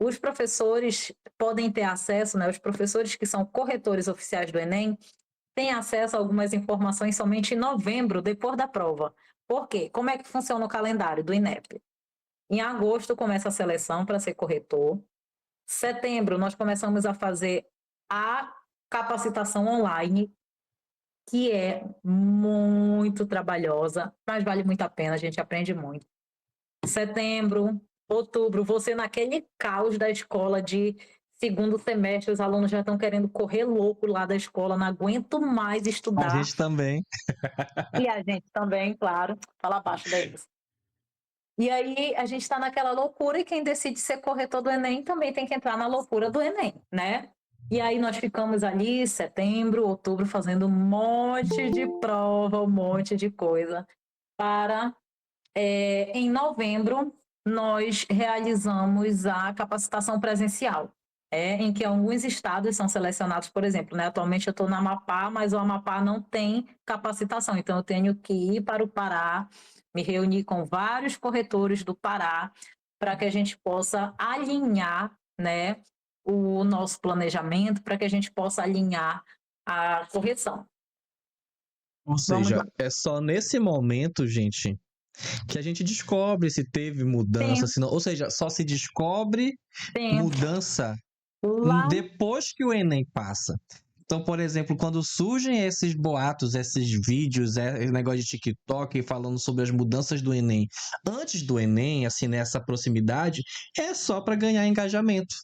Speaker 2: os professores podem ter acesso, né? Os professores que são corretores oficiais do Enem têm acesso a algumas informações somente em novembro, depois da prova. Por quê? Como é que funciona o calendário do INEP? Em agosto começa a seleção para ser corretor. Setembro nós começamos a fazer a capacitação online, que é muito trabalhosa, mas vale muito a pena, a gente aprende muito. Setembro, outubro, você naquele caos da escola de segundo semestre, os alunos já estão querendo correr louco lá da escola, não aguento mais
Speaker 1: A
Speaker 2: estudar.
Speaker 1: gente também.
Speaker 2: E a gente também, claro. Fala abaixo deles. E aí a gente está naquela loucura e quem decide ser corretor do Enem também tem que entrar na loucura do Enem, né? E aí nós ficamos ali, setembro, outubro, fazendo um monte de prova, um monte de coisa para em novembro, nós realizamos a capacitação presencial, em que alguns estados são selecionados, por exemplo, né? Atualmente eu estou no Amapá, mas o Amapá não tem capacitação, então eu tenho que ir para o Pará, me reunir com vários corretores do Pará, para que a gente possa alinhar, né, o nosso planejamento, para que a gente possa alinhar a correção.
Speaker 1: Ou
Speaker 2: Vamos
Speaker 1: seja,
Speaker 2: lá.
Speaker 1: é só nesse momento, gente, que a gente descobre se teve mudança,
Speaker 2: Sim.
Speaker 1: se não, ou seja, só se descobre
Speaker 2: Sim.
Speaker 1: mudança
Speaker 2: Lá
Speaker 1: depois que o Enem passa. Então, por exemplo, quando surgem esses boatos, esses vídeos, esse negócio de TikTok falando sobre as mudanças do Enem, antes do Enem, assim, nessa proximidade, é só para ganhar engajamento,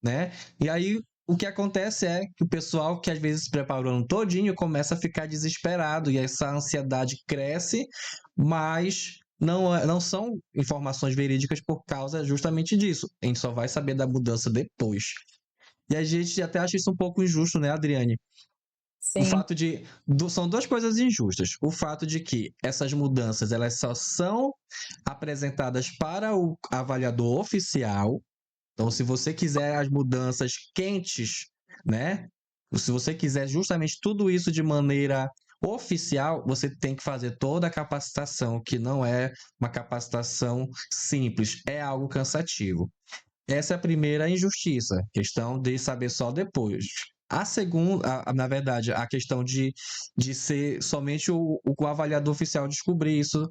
Speaker 1: né? E aí o que acontece é que o pessoal que às vezes se prepara o ano todinho começa a ficar desesperado e essa ansiedade cresce, mas não são informações verídicas por causa justamente disso. A gente só vai saber da mudança depois. E a gente até acha isso um pouco injusto, né, Adriane? O
Speaker 2: Sim,
Speaker 1: fato de. São duas coisas injustas. O fato de que essas mudanças elas só são apresentadas para o avaliador oficial. Então, se você quiser as mudanças quentes, né? Se você quiser justamente tudo isso de maneira oficial, você tem que fazer toda a capacitação, que não é uma capacitação simples, é algo cansativo. Essa é a primeira injustiça, questão de saber só depois. A segunda, na verdade, a questão de ser somente o avaliador oficial descobrir isso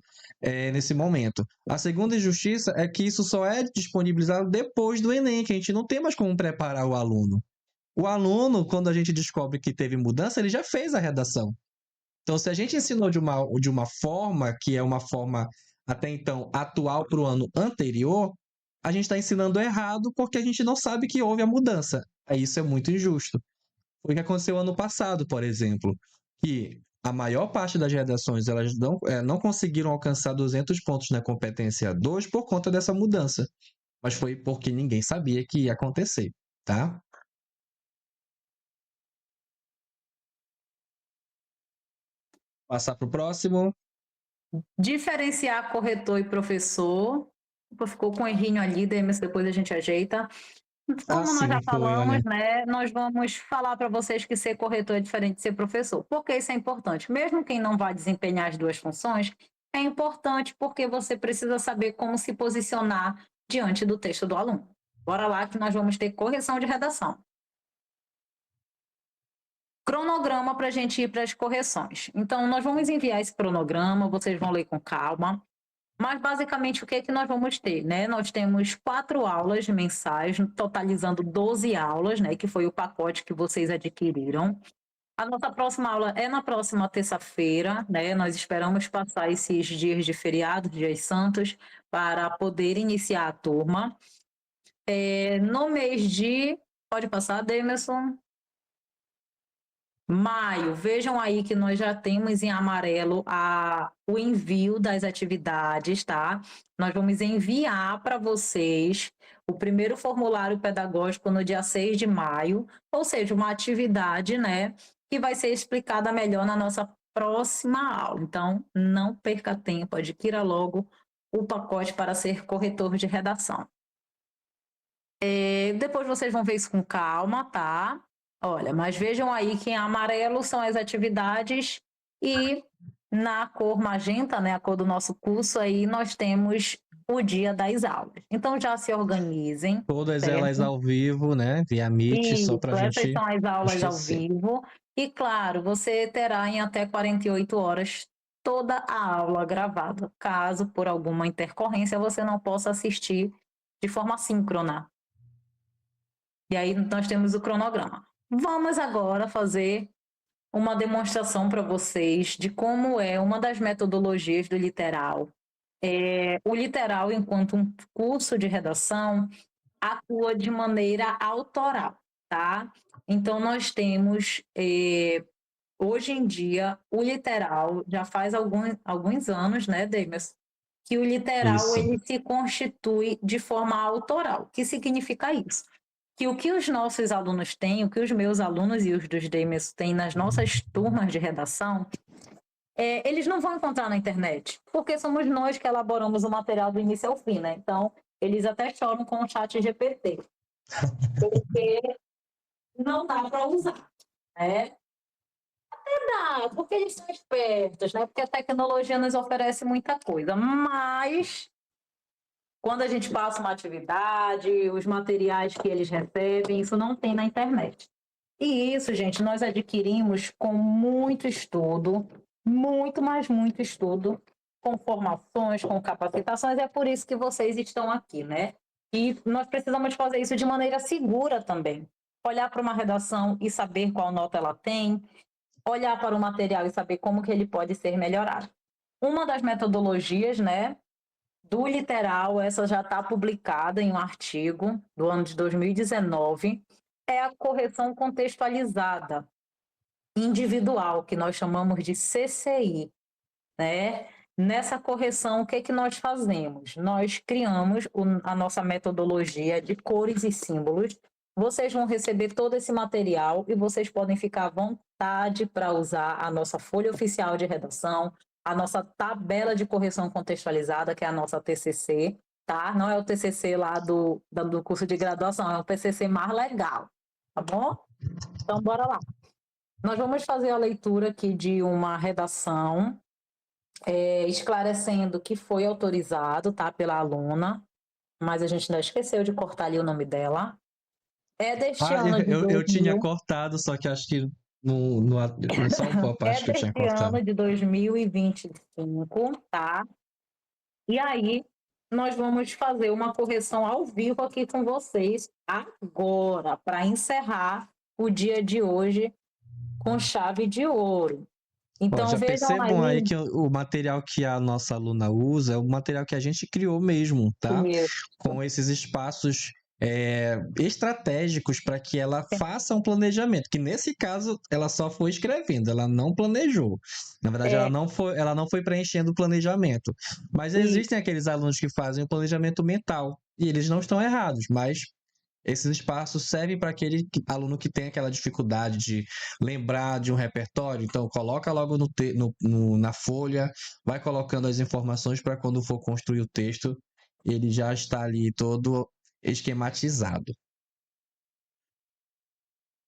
Speaker 1: nesse momento. A segunda injustiça é que isso só é disponibilizado depois do Enem, que a gente não tem mais como preparar o aluno. O aluno, quando a gente descobre que teve mudança, ele já fez a redação. Então, se a gente ensinou de uma forma, que é uma forma até então atual para o ano anterior, a gente está ensinando errado porque a gente não sabe que houve a mudança. Aí isso é muito injusto. Foi o que aconteceu ano passado, por exemplo, que a maior parte das redações elas não conseguiram alcançar 200 pontos na competência 2 por conta dessa mudança. Mas foi porque ninguém sabia que ia acontecer, tá? Passar para o próximo.
Speaker 2: diferenciar corretor e professor. Opa, ficou com um errinho ali, mas depois a gente ajeita.
Speaker 1: Ah,
Speaker 2: Como nós
Speaker 1: sim,
Speaker 2: já
Speaker 1: foi, olha.
Speaker 2: falamos, né, nós vamos falar para vocês que ser corretor é diferente de ser professor. Por que isso é importante? Mesmo quem não vai desempenhar as duas funções, é importante porque você precisa saber como se posicionar diante do texto do aluno. Bora lá que nós vamos ter correção de redação. Cronograma para a gente ir para as correções. Então, nós vamos enviar esse cronograma, vocês vão ler com calma. Mas, basicamente, o que é que nós vamos ter? Né? Nós temos 4 aulas mensais, totalizando 12 aulas, né? Que foi o pacote que vocês adquiriram. A nossa próxima aula é na próxima terça-feira, né? Nós esperamos passar esses dias de feriado, dias santos, para poder iniciar a turma. No mês de... Pode passar, Demerson? Maio, vejam aí que nós já temos em amarelo o envio das atividades, tá? Nós vamos enviar para vocês o primeiro formulário pedagógico no dia 6 de maio, ou seja, uma atividade, né, que vai ser explicada melhor na nossa próxima aula. Então, não perca tempo, adquira logo o pacote para ser corretor de redação. Depois vocês vão ver isso com calma, tá? Olha, mas vejam aí que em amarelo são as atividades e na cor magenta, né, a cor do nosso curso, aí nós temos o dia das aulas. Então já se organizem.
Speaker 1: Todas
Speaker 2: certo?
Speaker 1: elas ao vivo, né? Via Meet, só
Speaker 2: Isso,
Speaker 1: para a
Speaker 2: essas
Speaker 1: gente
Speaker 2: são as aulas ao
Speaker 1: esquecer.
Speaker 2: vivo. E claro, você terá em até 48 horas toda a aula gravada, caso por alguma intercorrência você não possa assistir de forma síncrona. E aí nós temos o cronograma. Vamos agora fazer uma demonstração para vocês de como é uma das metodologias do literal. O literal, enquanto um curso de redação, atua de maneira autoral, tá? Então, nós temos, hoje em dia, o literal, já faz alguns anos, né, Demas, que o literal
Speaker 1: Isso.
Speaker 2: ele se constitui de forma autoral. O que significa isso? Que o que os nossos alunos têm, o que os meus alunos e os dos Demas têm nas nossas turmas de redação, eles não vão encontrar na internet, porque somos nós que elaboramos o material do início ao fim, né? Então, eles até choram com o chat GPT, porque não dá para usar, né? Até dá, porque eles são espertos, né? Porque a tecnologia nos oferece muita coisa, mas quando a gente passa uma atividade, os materiais que eles recebem, isso não tem na internet. E isso, gente, nós adquirimos com muito estudo, muito, mas muito estudo, com formações, com capacitações, é por isso que vocês estão aqui, né? E nós precisamos fazer isso de maneira segura também. Olhar para uma redação e saber qual nota ela tem, olhar para o material e saber como que ele pode ser melhorado. Uma das metodologias, né, do literal, essa já está publicada em um artigo do ano de 2019, é a correção contextualizada individual, que nós chamamos de CCI, né? Nessa correção, o que que nós fazemos? Nós criamos a nossa metodologia de cores e símbolos. Vocês vão receber todo esse material e vocês podem ficar à vontade para usar a nossa folha oficial de redação, a nossa tabela de correção contextualizada, que é a nossa TCC, tá? Não é o TCC lá do curso de graduação, é o TCC mais legal, tá bom? Então, bora lá. Nós vamos fazer a leitura aqui de uma redação esclarecendo que foi autorizado, tá, pela aluna, mas a gente ainda esqueceu de cortar ali o nome dela. É deste ano de
Speaker 1: eu tinha
Speaker 2: 2000.
Speaker 1: cortado, só que acho que não salvou a parte que eu tinha
Speaker 2: Deste
Speaker 1: cortado.
Speaker 2: ano de 2025, tá? E aí, nós vamos fazer uma correção ao vivo aqui com vocês agora, para encerrar o dia de hoje com chave de ouro.
Speaker 1: Ó,
Speaker 2: Então,
Speaker 1: já
Speaker 2: vejam
Speaker 1: percebam aí
Speaker 2: aí.
Speaker 1: que o material que a nossa aluna usa é o material que a gente criou mesmo, tá? Com esses espaços estratégicos para que ela faça um planejamento, que nesse caso ela só foi escrevendo, ela não planejou. Na verdade, ela não foi preenchendo o planejamento. Mas existem aqueles alunos que fazem o planejamento mental, e eles não estão errados, mas esses espaços servem para aquele aluno que tem aquela dificuldade de lembrar de um repertório. Então, coloca logo na folha, vai colocando as informações para quando for construir o texto, ele já está ali todo esquematizado.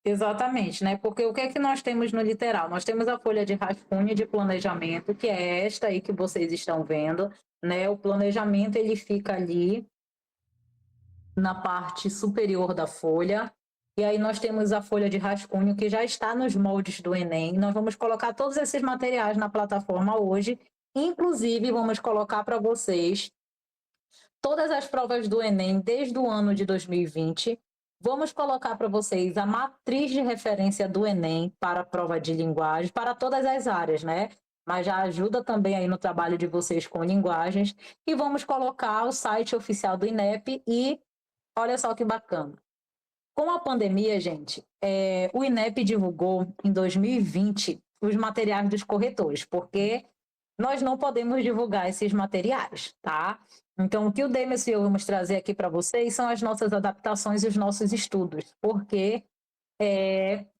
Speaker 2: Exatamente, né? Porque o que é que nós temos no literal? Nós temos a folha de rascunho de planejamento, que é esta aí que vocês estão vendo, né? O planejamento ele fica ali na parte superior da folha. E aí nós temos a folha de rascunho que já está nos moldes do Enem. Nós vamos colocar todos esses materiais na plataforma hoje. Inclusive, vamos colocar para vocês todas as provas do Enem desde o ano de 2020. Vamos colocar para vocês a matriz de referência do Enem para a prova de linguagem, para todas as áreas, né? Mas já ajuda também aí no trabalho de vocês com linguagens. E vamos colocar o site oficial do INEP e olha só que bacana. Com a pandemia, gente, o INEP divulgou em 2020 os materiais dos corretores, porque nós não podemos divulgar esses materiais, tá? Então, o que o Demerson e eu vamos trazer aqui para vocês são as nossas adaptações e os nossos estudos, porque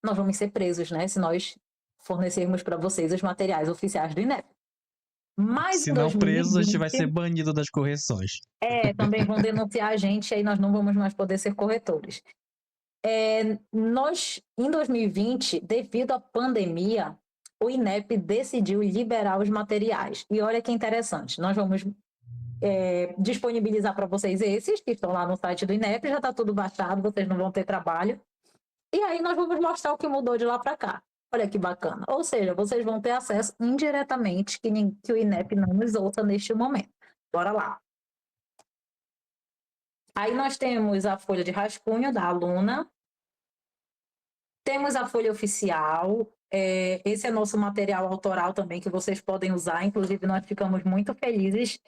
Speaker 2: nós vamos ser presos, né? Se nós fornecermos para vocês os materiais oficiais do INEP. Mas
Speaker 1: Se
Speaker 2: em
Speaker 1: não preso, a gente vai
Speaker 2: 2020,
Speaker 1: ser banido das correções.
Speaker 2: também vão denunciar a gente, aí nós não vamos mais poder ser corretores. Nós, em 2020, devido à pandemia, o INEP decidiu liberar os materiais. E olha que interessante, nós vamos disponibilizar para vocês esses que estão lá no site do INEP, já está tudo baixado, vocês não vão ter trabalho. E aí nós vamos mostrar o que mudou de lá para cá. Olha que bacana. Ou seja, vocês vão ter acesso indiretamente que o INEP não nos ouça neste momento. Bora lá. Aí nós temos a folha de rascunho da aluna. Temos a folha oficial. Esse é nosso material autoral também que vocês podem usar. Inclusive, nós ficamos muito felizes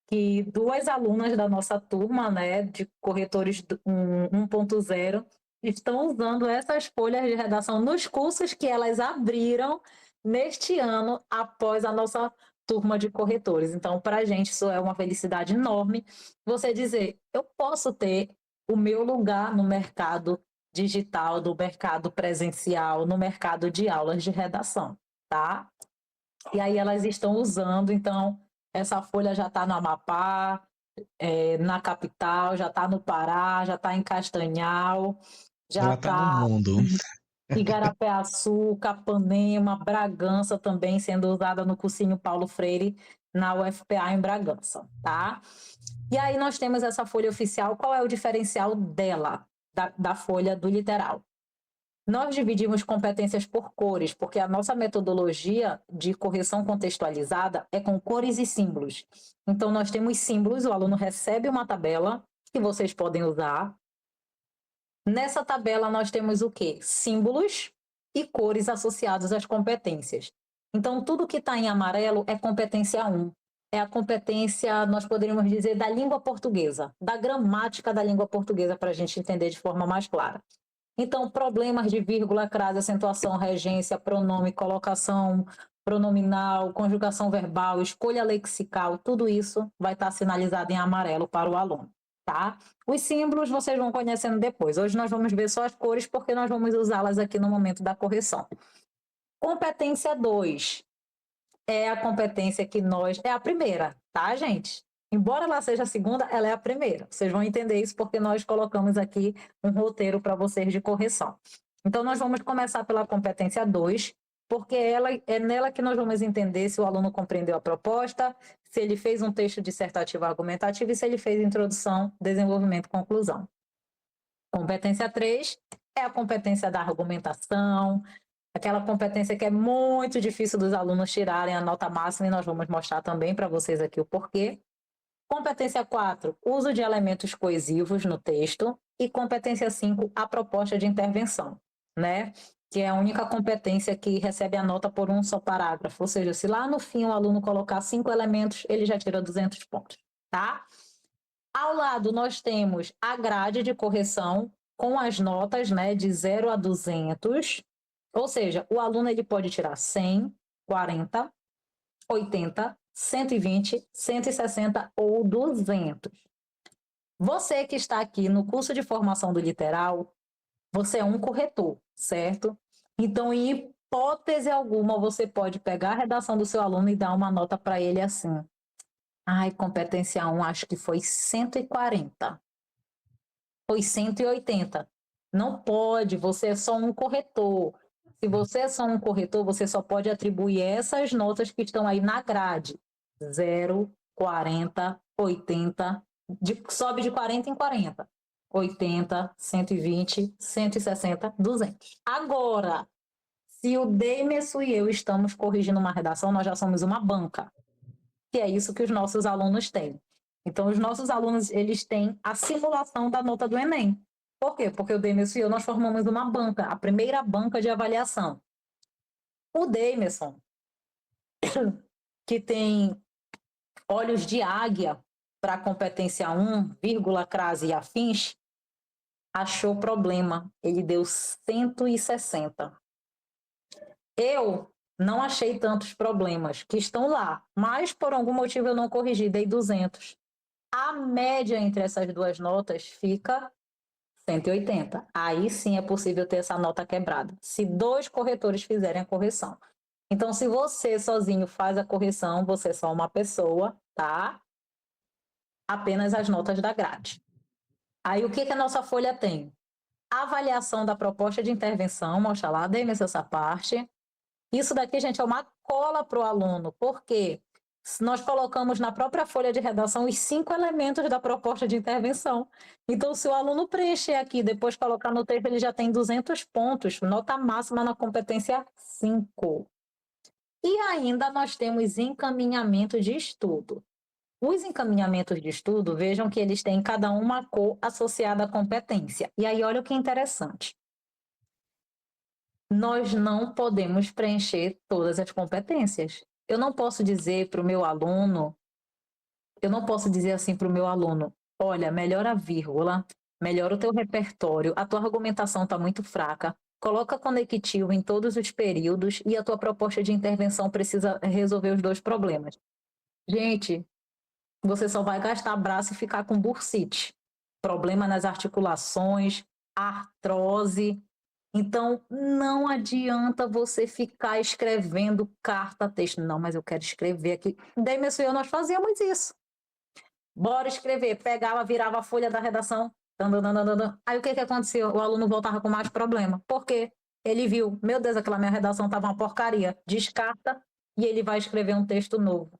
Speaker 2: que 2 alunas da nossa turma, né, de corretores 1.0, estão usando essas folhas de redação nos cursos que elas abriram neste ano após a nossa turma de corretores. Então, para a gente, isso é uma felicidade enorme. Você dizer, eu posso ter o meu lugar no mercado digital, no mercado presencial, no mercado de aulas de redação, tá? E aí elas estão usando, então, essa folha já está no Amapá, na capital, já está no Pará, já está em Castanhal, já
Speaker 1: Ela tá
Speaker 2: está
Speaker 1: no mundo.
Speaker 2: Igarapé-Açu, Capanema, Bragança também sendo usada no cursinho Paulo Freire, na UFPA em Bragança, tá? E aí nós temos essa folha oficial. Qual é o diferencial dela, da folha do literal? Nós dividimos competências por cores, porque a nossa metodologia de correção contextualizada é com cores e símbolos. Então, nós temos símbolos, o aluno recebe uma tabela que vocês podem usar. Nessa tabela, nós temos o quê? Símbolos e cores associados às competências. Então, tudo que está em amarelo é competência 1. É a competência, nós poderíamos dizer, da língua portuguesa, da gramática da língua portuguesa, para a gente entender de forma mais clara. Então, problemas de vírgula, crase, acentuação, regência, pronome, colocação, pronominal, conjugação verbal, escolha lexical, tudo isso vai estar sinalizado em amarelo para o aluno, tá? Os símbolos vocês vão conhecendo depois. Hoje nós vamos ver só as cores, porque nós vamos usá-las aqui no momento da correção. Competência 2 é a competência que nós... É a primeira, tá, gente? Embora ela seja a segunda, ela é a primeira. Vocês vão entender isso porque nós colocamos aqui um roteiro para vocês de correção. Então, nós vamos começar pela competência 2, porque é nela que nós vamos entender se o aluno compreendeu a proposta, se ele fez um texto dissertativo argumentativo e se ele fez introdução, desenvolvimento e conclusão. Competência 3 é a competência da argumentação, aquela competência que é muito difícil dos alunos tirarem a nota máxima, e nós vamos mostrar também para vocês aqui o porquê. Competência 4, uso de elementos coesivos no texto. E competência 5, a proposta de intervenção, né? Que é a única competência que recebe a nota por um só parágrafo. Ou seja, se lá no fim o aluno colocar 5 elementos, ele já tira 200 pontos, tá? Ao lado, nós temos a grade de correção com as notas, né, de 0 a 200. Ou seja, o aluno ele pode tirar 100, 40, 80, 120, 160 ou 200. Você que está aqui no curso de formação do literal, você é um corretor, certo? Então, em hipótese alguma, você pode pegar a redação do seu aluno e dar uma nota para ele assim. Ai, competência 1, acho que foi 140. Foi 180. Não pode, você é só um corretor. Se você é só um corretor, você só pode atribuir essas notas que estão aí na grade. 0, 40, 80, sobe de 40 em 40. 80, 120, 160, 200. Agora, se o Demerson e eu estamos corrigindo uma redação, nós já somos uma banca. Que é isso que os nossos alunos têm. Então, os nossos alunos, eles têm a simulação da nota do Enem. Por quê? Porque o Demerson e eu, nós formamos uma banca, a primeira banca de avaliação. O Demerson, que tem olhos de águia para competência 1, vírgula, crase e afins, achou problema. Ele deu 160. Eu não achei tantos problemas que estão lá, mas por algum motivo eu não corrigi, dei 200. A média entre essas duas notas fica 180. Aí sim é possível ter essa nota quebrada, se 2 corretores fizerem a correção. Então, se você sozinho faz a correção, você é só uma pessoa, tá? Apenas as notas da grade. Aí, o que a nossa folha tem? Avaliação da proposta de intervenção, mostra lá, dei-me essa parte. Isso daqui, gente, é uma cola para o aluno, porque nós colocamos na própria folha de redação os 5 elementos da proposta de intervenção. Então, se o aluno preencher aqui, depois colocar no texto, ele já tem 200 pontos, nota máxima na competência 5. E ainda nós temos encaminhamento de estudo. Os encaminhamentos de estudo, vejam que eles têm cada uma cor associada à competência. E aí, olha o que é interessante. Nós não podemos preencher todas as competências. Eu não posso dizer para o meu aluno, olha, melhora a vírgula, melhora o teu repertório, a tua argumentação está muito fraca, coloca conectivo em todos os períodos e a tua proposta de intervenção precisa resolver os 2 problemas. Gente, você só vai gastar braço e ficar com bursite, problema nas articulações, artrose. Então, não adianta você ficar escrevendo carta, texto. Não, mas eu quero escrever aqui. Demerson e eu, nós fazíamos isso. Bora escrever. Pegava, virava a folha da redação. Aí o que aconteceu? O aluno voltava com mais problema. Por quê? Ele viu, meu Deus, aquela minha redação estava uma porcaria. Descarta e ele vai escrever um texto novo.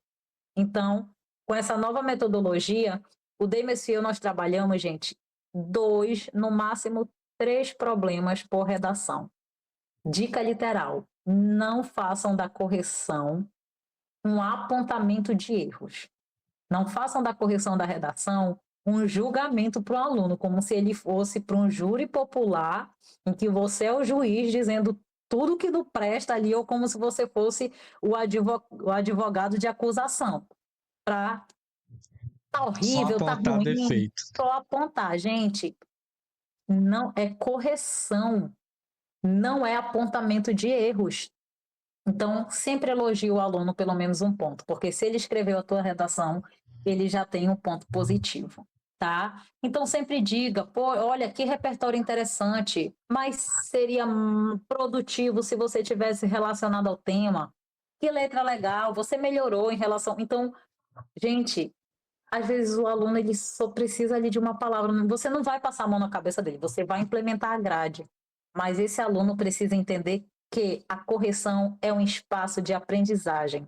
Speaker 2: Então, com essa nova metodologia, o Demerson e eu, nós trabalhamos, gente, 2, no máximo 3 problemas por redação. Dica literal: não façam da correção um apontamento de erros. Não façam da correção da redação um julgamento para o aluno, como se ele fosse para um júri popular, em que você é o juiz dizendo tudo que não presta ali, ou como se você fosse o advogado de acusação. Tá horrível, tá ruim,
Speaker 1: defeito.
Speaker 2: só apontar. Gente, não é correção, não é apontamento de erros. Então, sempre elogie o aluno pelo menos um ponto, porque se ele escreveu a tua redação, ele já tem um ponto positivo, tá? Então, sempre diga, pô, olha, que repertório interessante, mas seria produtivo se você tivesse relacionado ao tema. Que letra legal, você melhorou em relação... Então, gente, às vezes o aluno ele só precisa ali de uma palavra. Você não vai passar a mão na cabeça dele, você vai implementar a grade. Mas esse aluno precisa entender que a correção é um espaço de aprendizagem,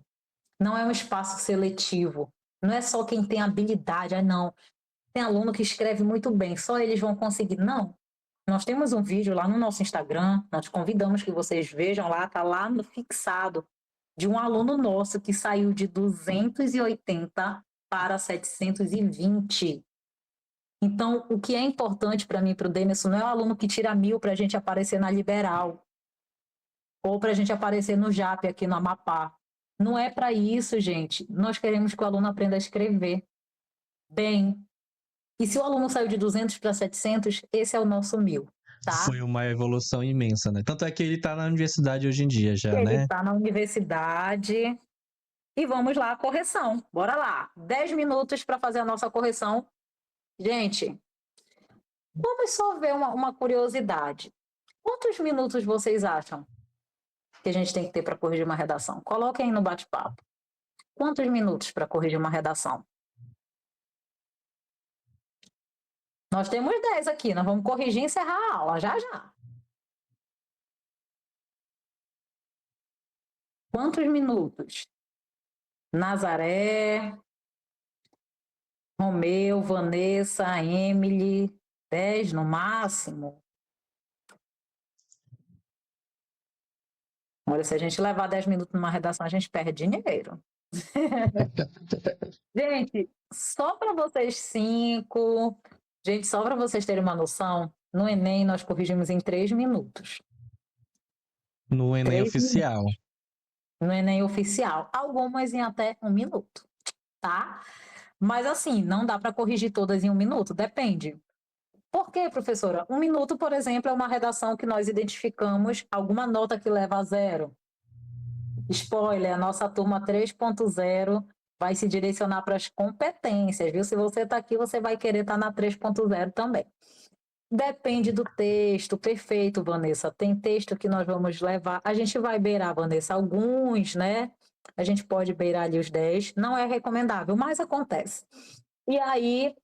Speaker 2: não é um espaço seletivo. Não é só quem tem habilidade, não. Tem aluno que escreve muito bem, só eles vão conseguir. Não. Nós temos um vídeo lá no nosso Instagram, nós convidamos que vocês vejam lá, tá lá no fixado, de um aluno nosso que saiu de 280 para 720. Então, o que é importante para mim e para o Demerson não é o aluno que tira 1000 para a gente aparecer na Liberal ou para a gente aparecer no JAP aqui no Amapá. Não é para isso, gente. Nós queremos que o aluno aprenda a escrever bem. E se o aluno saiu de 200 para 700, esse é o nosso 1000, tá?
Speaker 1: Foi uma evolução imensa, né? Tanto é que ele tá na universidade hoje em dia já,
Speaker 2: Ele
Speaker 1: né?
Speaker 2: está na universidade. E vamos lá, a correção. Bora lá. 10 minutos para fazer a nossa correção. Gente, vamos só ver uma curiosidade. Quantos minutos vocês acham que a gente tem que ter para corrigir uma redação? Coloquem aí no bate-papo. Quantos minutos para corrigir uma redação? Nós temos 10 aqui, nós vamos corrigir e encerrar a aula, já já. Quantos minutos? Nazaré, Romeu, Vanessa, Emily, 10 no máximo. Olha, se a gente levar 10 minutos numa redação, a gente perde dinheiro. Gente, só para vocês 5. Gente, só para vocês terem uma noção, no Enem nós corrigimos em 3 minutos.
Speaker 1: No Enem
Speaker 2: 3
Speaker 1: oficial.
Speaker 2: minutos. No Enem oficial. Algumas em até 1 minuto, tá? Mas assim, não dá para corrigir todas em 1 minuto, depende. Por quê, professora? 1 minuto, por exemplo, é uma redação que nós identificamos alguma nota que leva a 0. Spoiler, a nossa turma 3.0 vai se direcionar para as competências, viu? Se você está aqui, você vai querer estar na 3.0 também. Depende do texto, perfeito, Vanessa. Tem texto que nós vamos levar, a gente vai beirar, Vanessa, alguns, né? A gente pode beirar ali os 10, não é recomendável, mas acontece. E aí,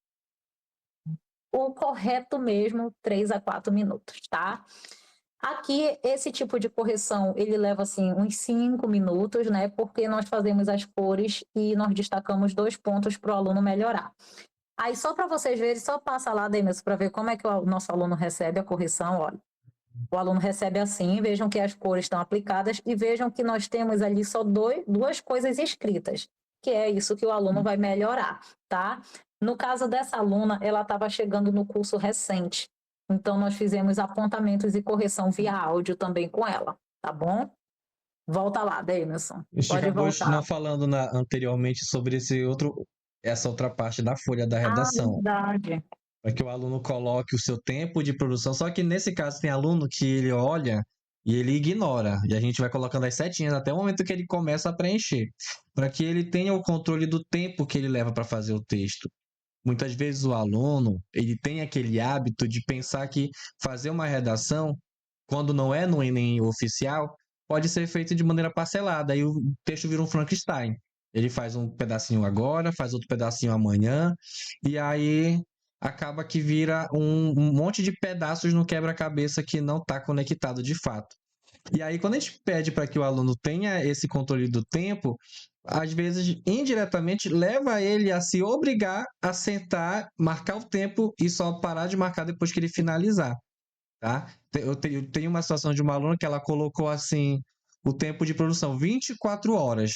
Speaker 2: o correto mesmo, 3 a 4 minutos, tá? Aqui, esse tipo de correção, ele leva, assim, uns 5 minutos, né? Porque nós fazemos as cores e nós destacamos 2 pontos para o aluno melhorar. Aí, só para vocês verem, só passa lá, Demerson, para ver como é que o nosso aluno recebe a correção, olha. O aluno recebe assim, vejam que as cores estão aplicadas e vejam que nós temos ali só 2 coisas escritas, que é isso que o aluno vai melhorar, tá? No caso dessa aluna, ela estava chegando no curso recente, então nós fizemos apontamentos e correção via áudio também com ela, tá bom? Volta lá, Demerson.
Speaker 1: A gente
Speaker 2: Pode
Speaker 1: acabou
Speaker 2: voltar.
Speaker 1: não falando anteriormente sobre essa outra parte da folha da redação.
Speaker 2: Verdade.
Speaker 1: Para que o aluno coloque o seu tempo de produção. Só que nesse caso tem aluno que ele olha e ele ignora. E a gente vai colocando as setinhas até o momento que ele começa a preencher. Para que ele tenha o controle do tempo que ele leva para fazer o texto. Muitas vezes o aluno, ele tem aquele hábito de pensar que fazer uma redação, quando não é no Enem oficial, pode ser feito de maneira parcelada. Aí o texto vira um Frankenstein. Ele faz um pedacinho agora, faz outro pedacinho amanhã, e aí acaba que vira um monte de pedaços no quebra-cabeça que não está conectado de fato. E aí, quando a gente pede para que o aluno tenha esse controle do tempo, às vezes, indiretamente, leva ele a se obrigar a sentar, marcar o tempo e só parar de marcar depois que ele finalizar, tá? Eu tenho uma situação de uma aluna que ela colocou assim, o tempo de produção, 24 horas.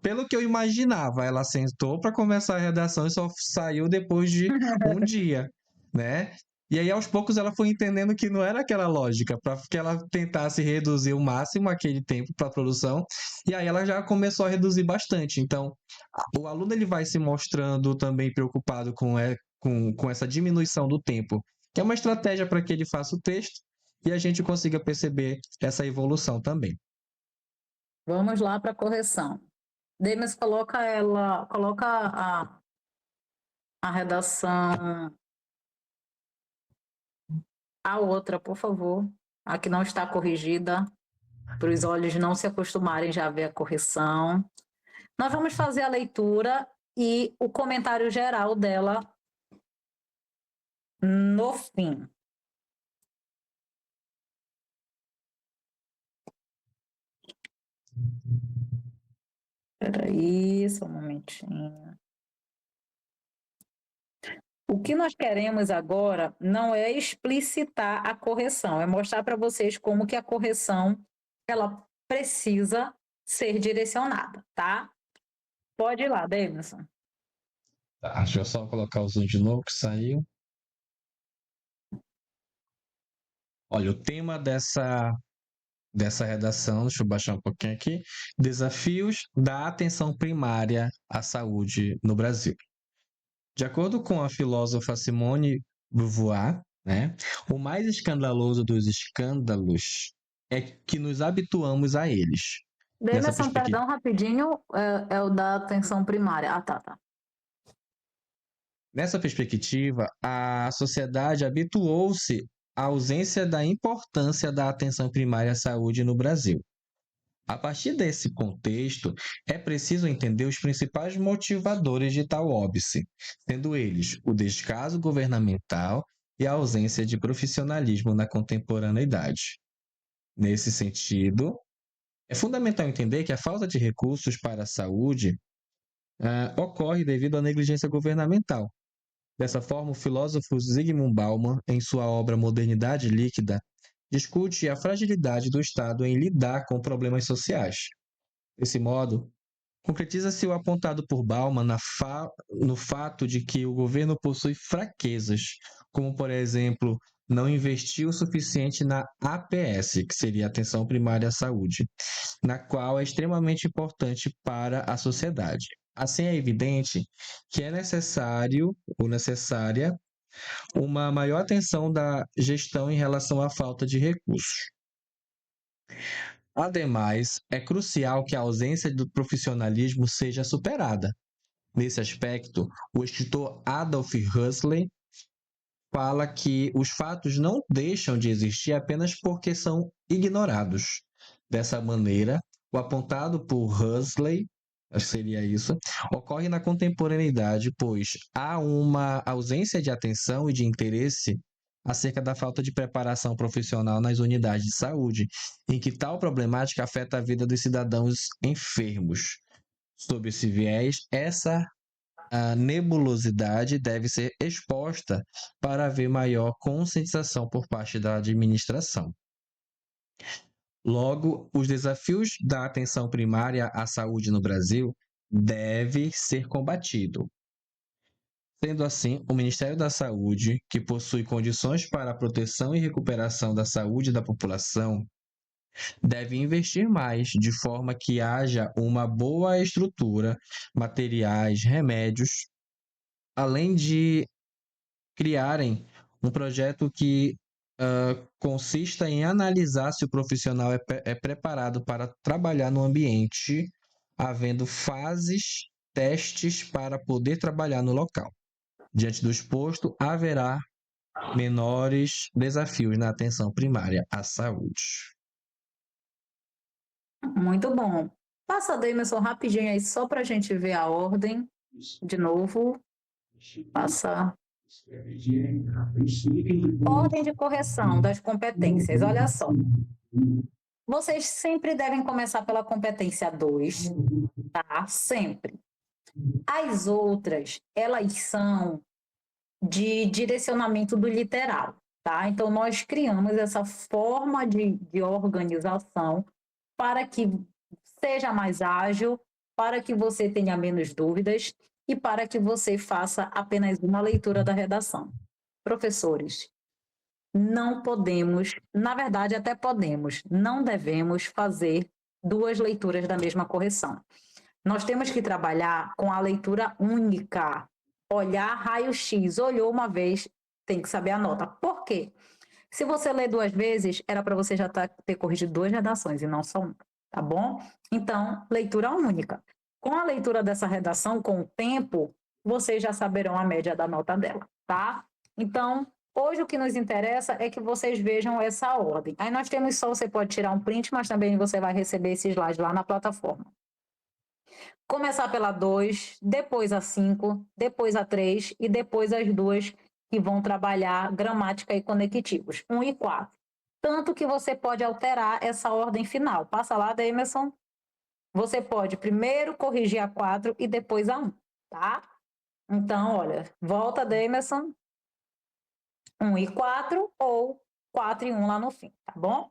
Speaker 1: Pelo que eu imaginava, ela sentou para começar a redação e só saiu depois de um dia, né? E aí, aos poucos, ela foi entendendo que não era aquela lógica, para que ela tentasse reduzir o máximo aquele tempo para a produção, e aí ela já começou a reduzir bastante. Então, o aluno ele vai se mostrando também preocupado com essa diminuição do tempo, que é uma estratégia para que ele faça o texto e a gente consiga perceber essa evolução também.
Speaker 2: Vamos lá para a correção. Demis, coloca a redação, a outra, por favor. A que não está corrigida, para os olhos não se acostumarem já a ver a correção. Nós vamos fazer a leitura e o comentário geral dela no fim. Espera aí, só um momentinho. O que nós queremos agora não é explicitar a correção, é mostrar para vocês como que a correção ela precisa ser direcionada, tá? Pode ir lá, Davidson.
Speaker 1: Tá, deixa eu só colocar o zoom de novo que saiu. Olha, o tema dessa redação, deixa eu baixar um pouquinho aqui, desafios da atenção primária à saúde no Brasil. De acordo com a filósofa Simone de Beauvoir, né, o mais escandaloso dos escândalos é que nos habituamos a eles.
Speaker 2: Demerson, perdão, rapidinho, é o da atenção primária. Ah, tá.
Speaker 1: Nessa perspectiva, a sociedade habituou-se à ausência da importância da atenção primária à saúde no Brasil. A partir desse contexto, é preciso entender os principais motivadores de tal óbice, sendo eles o descaso governamental e a ausência de profissionalismo na contemporaneidade. Nesse sentido, é fundamental entender que a falta de recursos para a saúde ocorre devido à negligência governamental. Dessa forma, o filósofo Zygmunt Bauman, em sua obra Modernidade Líquida, discute a fragilidade do Estado em lidar com problemas sociais. Desse modo, concretiza-se o apontado por Bauman no fato de que o governo possui fraquezas, como, por exemplo, não investir o suficiente na APS, que seria a Atenção Primária à Saúde, na qual é extremamente importante para a sociedade. Assim, é evidente que é necessário ou necessária uma maior atenção da gestão em relação à falta de recursos. Ademais, é crucial que a ausência do profissionalismo seja superada. Nesse aspecto, o escritor Adolf Huxley fala que os fatos não deixam de existir apenas porque são ignorados. Dessa maneira, o apontado por Huxley, acho que seria isso, ocorre na contemporaneidade, pois há uma ausência de atenção e de interesse acerca da falta de preparação profissional nas unidades de saúde, em que tal problemática afeta a vida dos cidadãos enfermos. Sob esse viés, essa nebulosidade deve ser exposta para haver maior conscientização por parte da administração. Logo, os desafios da atenção primária à saúde no Brasil devem ser combatidos. Sendo assim, o Ministério da Saúde, que possui condições para a proteção e recuperação da saúde da população, deve investir mais de forma que haja uma boa estrutura, materiais, remédios, além de criarem um projeto que consista em analisar se o profissional é preparado para trabalhar no ambiente, havendo fases, testes para poder trabalhar no local. Diante do exposto, haverá menores desafios na atenção primária à saúde.
Speaker 2: Muito bom. Passa, Demerson, rapidinho aí, só para a gente ver a ordem. De novo. Passa. Ordem de correção das competências. Olha só. Vocês sempre devem começar pela competência 2, tá? Sempre. As outras, elas são de direcionamento do literal, tá? Então, nós criamos essa forma de organização para que seja mais ágil, para que você tenha menos dúvidas e para que você faça apenas uma leitura da redação. Professores, não podemos, na verdade até podemos, não devemos fazer duas leituras da mesma correção. Nós temos que trabalhar com a leitura única, olhar raio-x, olhou uma vez, tem que saber a nota. Por quê? Se você ler duas vezes, era para você já ter corrigido duas redações e não só uma. tá bom? Então, leitura única. Com a leitura dessa redação, com o tempo, vocês já saberão a média da nota dela, tá? Então, hoje o que nos interessa é que vocês vejam essa ordem. Aí nós temos só, você pode tirar um print, mas também você vai receber esse slide lá na plataforma. Começar pela 2, depois a 5, depois a 3 e depois as duas que vão trabalhar gramática e conectivos, 1 e 4. Tanto que você pode alterar essa ordem final. Passa lá, Emerson. Você pode primeiro corrigir a 4 e depois a 1, tá? Então, olha, volta, Emerson. 1 e 4 ou 4 e 1 lá no fim, tá bom?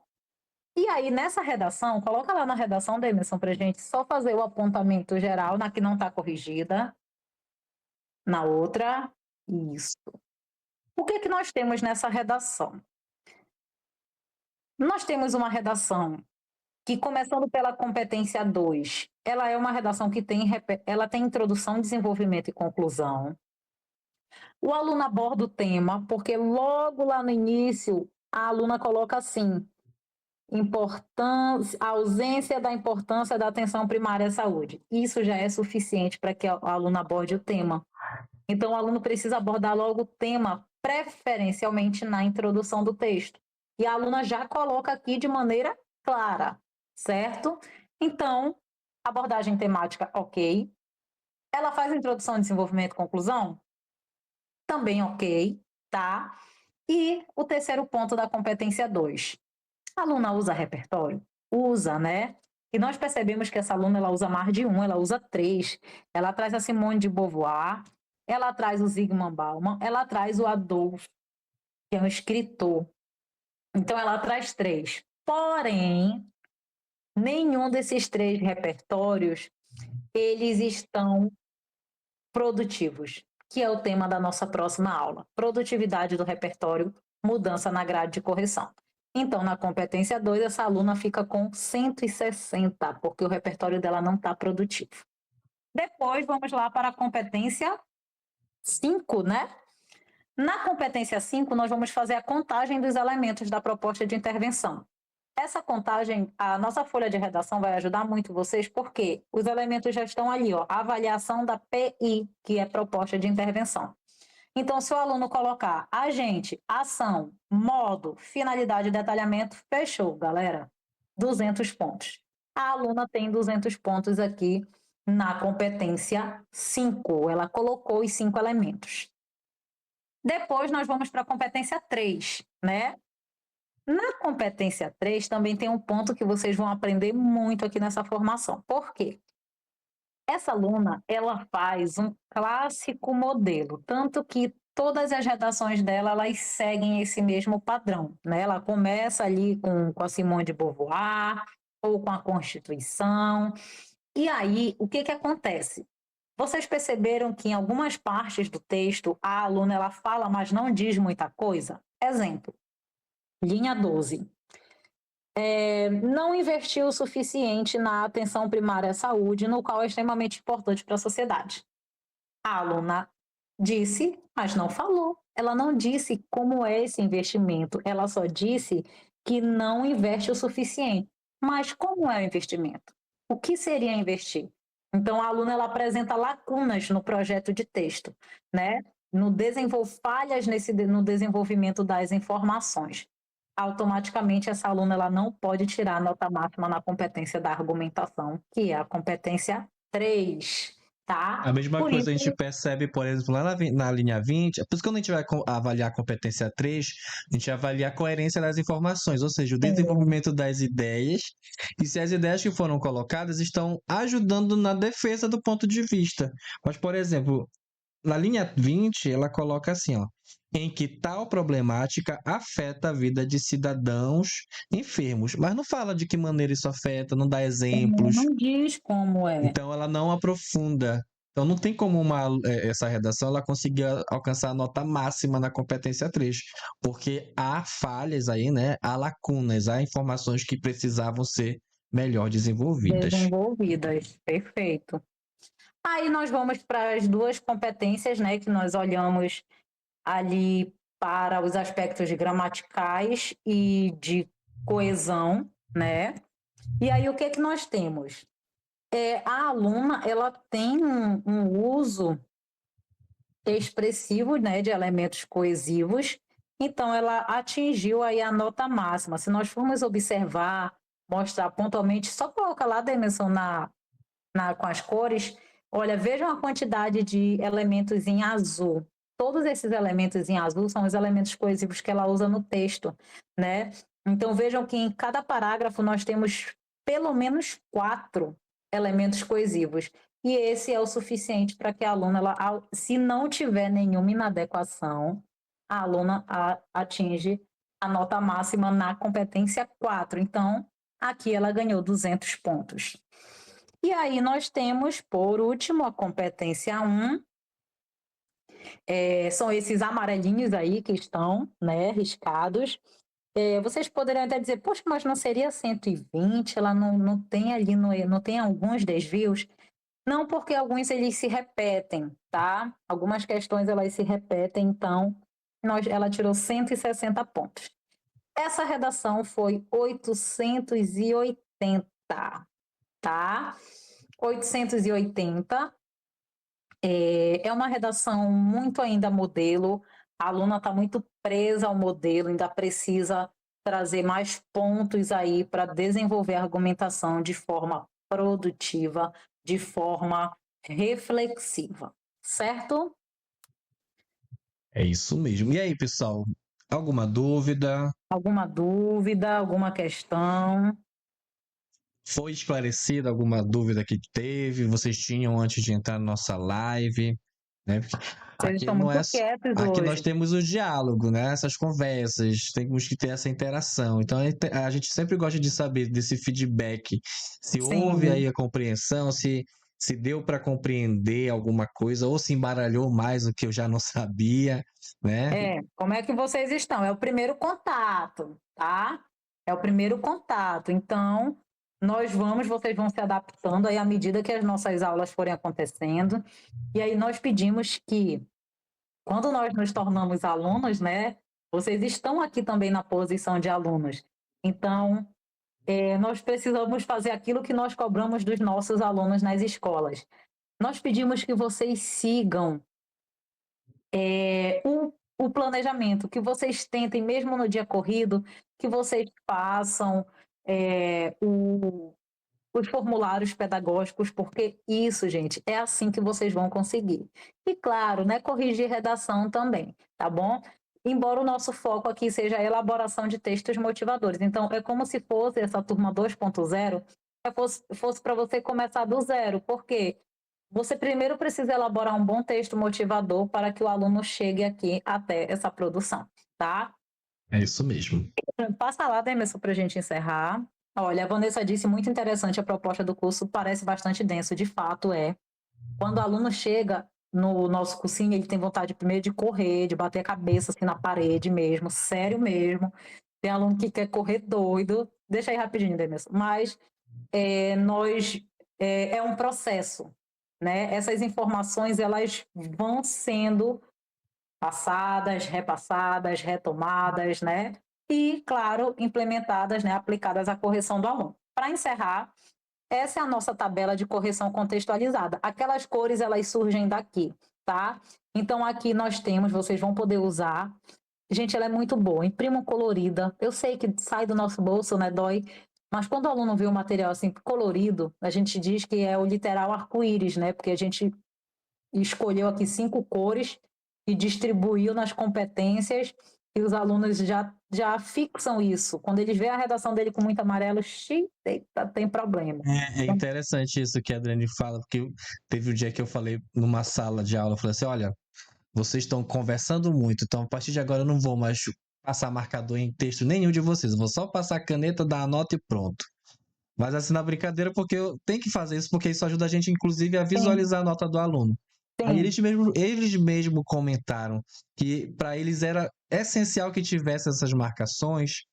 Speaker 2: E aí, nessa redação, coloca lá na redação, Emerson, pra gente só fazer o apontamento geral na que não está corrigida. Na outra, isso. O que que nós temos nessa redação? Nós temos uma redação que, começando pela competência 2, ela é uma redação que ela tem introdução, desenvolvimento e conclusão. O aluno aborda o tema, porque logo lá no início, a aluna coloca assim, a ausência da importância da atenção primária à saúde. Isso já é suficiente para que a aluna aborde o tema. Então, o aluno precisa abordar logo o tema, preferencialmente na introdução do texto. E a aluna já coloca aqui de maneira clara, certo? Então, abordagem temática, ok. Ela faz introdução, desenvolvimento e conclusão? Também ok, tá? E o terceiro ponto da competência 2. A aluna usa repertório? Usa, né? E nós percebemos que essa aluna ela usa mais de um, ela usa 3. Ela traz a Simone de Beauvoir, ela traz o Zygmunt Bauman, ela traz o Adolphe, que é um escritor. Então, ela traz 3. Porém, nenhum desses 3 repertórios, eles estão produtivos, que é o tema da nossa próxima aula. Produtividade do repertório, mudança na grade de correção. Então, na competência 2, essa aluna fica com 160, porque o repertório dela não está produtivo. Depois, vamos lá para a competência 5, né? Na competência 5, nós vamos fazer a contagem dos elementos da proposta de intervenção. Essa contagem, a nossa folha de redação vai ajudar muito vocês, porque os elementos já estão ali, ó, a avaliação da PI, que é proposta de intervenção. Então, se o aluno colocar agente, ação, modo, finalidade e detalhamento, fechou, galera. 200 pontos. A aluna tem 200 pontos aqui na competência 5. Ela colocou os 5 elementos. Depois, nós vamos para a competência 3, né? Na competência 3, também tem um ponto que vocês vão aprender muito aqui nessa formação. Por quê? Essa aluna, ela faz um clássico modelo, tanto que todas as redações dela, elas seguem esse mesmo padrão, né? Ela começa ali com a Simone de Beauvoir, ou com a Constituição, e aí, o que que acontece? Vocês perceberam que em algumas partes do texto, a aluna, ela fala, mas não diz muita coisa? Exemplo, linha 12. Não investiu o suficiente na atenção primária à saúde, no qual é extremamente importante para a sociedade. A aluna disse, mas não falou. Ela não disse como é esse investimento, ela só disse que não investe o suficiente. Mas como é o investimento? O que seria investir? Então, a aluna ela apresenta lacunas no projeto de texto, né? Falhas no desenvolvimento das informações. Automaticamente essa aluna ela não pode tirar a nota máxima na competência da argumentação, que é a competência 3, tá?
Speaker 1: A mesma
Speaker 2: Por
Speaker 1: coisa a
Speaker 2: isso,
Speaker 1: gente percebe, por exemplo, lá na linha 20, por isso que quando a gente vai avaliar a competência 3, a gente avalia a coerência das informações, ou seja, o desenvolvimento das ideias, e se as ideias que foram colocadas estão ajudando na defesa do ponto de vista. Mas, por exemplo, na linha 20, ela coloca assim, ó, em que tal problemática afeta a vida de cidadãos enfermos, mas não fala de que maneira isso afeta, não dá exemplos,
Speaker 2: não diz como é.
Speaker 1: então ela não aprofunda. Então não tem como essa redação ela conseguir alcançar a nota máxima na competência 3, porque há falhas aí, né? Há lacunas, há informações que precisavam ser melhor desenvolvidas.
Speaker 2: Perfeito. Aí nós vamos para as duas competências, né, que nós olhamos ali para os aspectos gramaticais e de coesão, né? E aí, o que que nós temos? A aluna, ela tem um uso expressivo, né, de elementos coesivos, então ela atingiu aí a nota máxima. Se nós formos observar, mostrar pontualmente, só coloca lá, Demerson, com as cores, olha, vejam a quantidade de elementos em azul. Todos esses elementos em azul são os elementos coesivos que ela usa no texto, né? Então vejam que em cada parágrafo nós temos pelo menos 4 elementos coesivos. E esse é o suficiente para que a aluna, se não tiver nenhuma inadequação, a aluna atinge a nota máxima na competência 4. Então, aqui ela ganhou 200 pontos. E aí nós temos, por último, a competência 1. São esses amarelinhos aí que estão, né, riscados. Vocês poderiam até dizer, poxa, mas não seria 120? Ela não tem ali, não tem alguns desvios? Não, porque alguns eles se repetem, tá? Algumas questões elas se repetem, então ela tirou 160 pontos. Essa redação foi 880, tá? 880 é uma redação muito ainda modelo, a aluna está muito presa ao modelo, ainda precisa trazer mais pontos aí para desenvolver a argumentação de forma produtiva, de forma reflexiva, certo?
Speaker 1: É isso mesmo. E aí, pessoal, alguma dúvida?
Speaker 2: Alguma dúvida, alguma questão?
Speaker 1: Foi esclarecida alguma dúvida que teve? Vocês tinham antes de entrar na nossa live? Né?
Speaker 2: Vocês
Speaker 1: Aqui
Speaker 2: estão
Speaker 1: não
Speaker 2: muito
Speaker 1: é.
Speaker 2: quietos
Speaker 1: Aqui nós
Speaker 2: hoje.
Speaker 1: temos o diálogo, né? Essas conversas, temos que ter essa interação. Então a gente sempre gosta de saber desse feedback, se houve
Speaker 2: Sim.
Speaker 1: aí a compreensão, se deu para compreender alguma coisa, ou se embaralhou mais o que eu já não sabia, né?
Speaker 2: Como é que vocês estão? É o primeiro contato, tá? É o primeiro contato. Então, vocês vão se adaptando aí à medida que as nossas aulas forem acontecendo. E aí nós pedimos que, quando nós nos tornamos alunos, né? Vocês estão aqui também na posição de alunos. Então, nós precisamos fazer aquilo que nós cobramos dos nossos alunos nas escolas. Nós pedimos que vocês sigam o planejamento, que vocês tentem, mesmo no dia corrido, que vocês façam os formulários pedagógicos, porque isso, gente, é assim que vocês vão conseguir. E claro, né, corrigir redação também, tá bom? Embora o nosso foco aqui seja a elaboração de textos motivadores. Então, é como se fosse essa turma 2.0, fosse para você começar do zero, porque você primeiro precisa elaborar um bom texto motivador para que o aluno chegue aqui até essa produção, tá?
Speaker 1: É isso mesmo.
Speaker 2: Passa lá, Demerson, para a gente encerrar. Olha, a Vanessa disse, muito interessante a proposta do curso, parece bastante denso, de fato é. Quando o aluno chega no nosso cursinho, ele tem vontade primeiro de correr, de bater a cabeça assim na parede mesmo, sério mesmo. Tem aluno que quer correr doido. Deixa aí rapidinho, Demerson. Mas é um processo, né? Essas informações, elas vão sendo passadas, repassadas, retomadas, né? E, claro, implementadas, né? Aplicadas à correção do aluno. Para encerrar, essa é a nossa tabela de correção contextualizada. Aquelas cores, elas surgem daqui, tá? Então, aqui nós temos, vocês vão poder usar. Gente, ela é muito boa, imprimo colorida. Eu sei que sai do nosso bolso, né? Dói. Mas quando o aluno vê o material assim colorido, a gente diz que é o literal arco-íris, né? Porque a gente escolheu aqui 5 cores e distribuiu nas competências e os alunos já fixam isso. Quando eles veem a redação dele com muito amarelo, tem problema.
Speaker 1: É interessante isso que a Adriane fala, porque teve um dia que eu falei numa sala de aula, eu falei assim, olha, vocês estão conversando muito, então a partir de agora eu não vou mais passar marcador em texto nenhum de vocês, eu vou só passar a caneta, dar a nota e pronto. Mas assim, na brincadeira, porque eu tenho que fazer isso, porque isso ajuda a gente, inclusive, a visualizar a nota do aluno. Aí eles mesmo comentaram que para eles era essencial que tivesse essas marcações,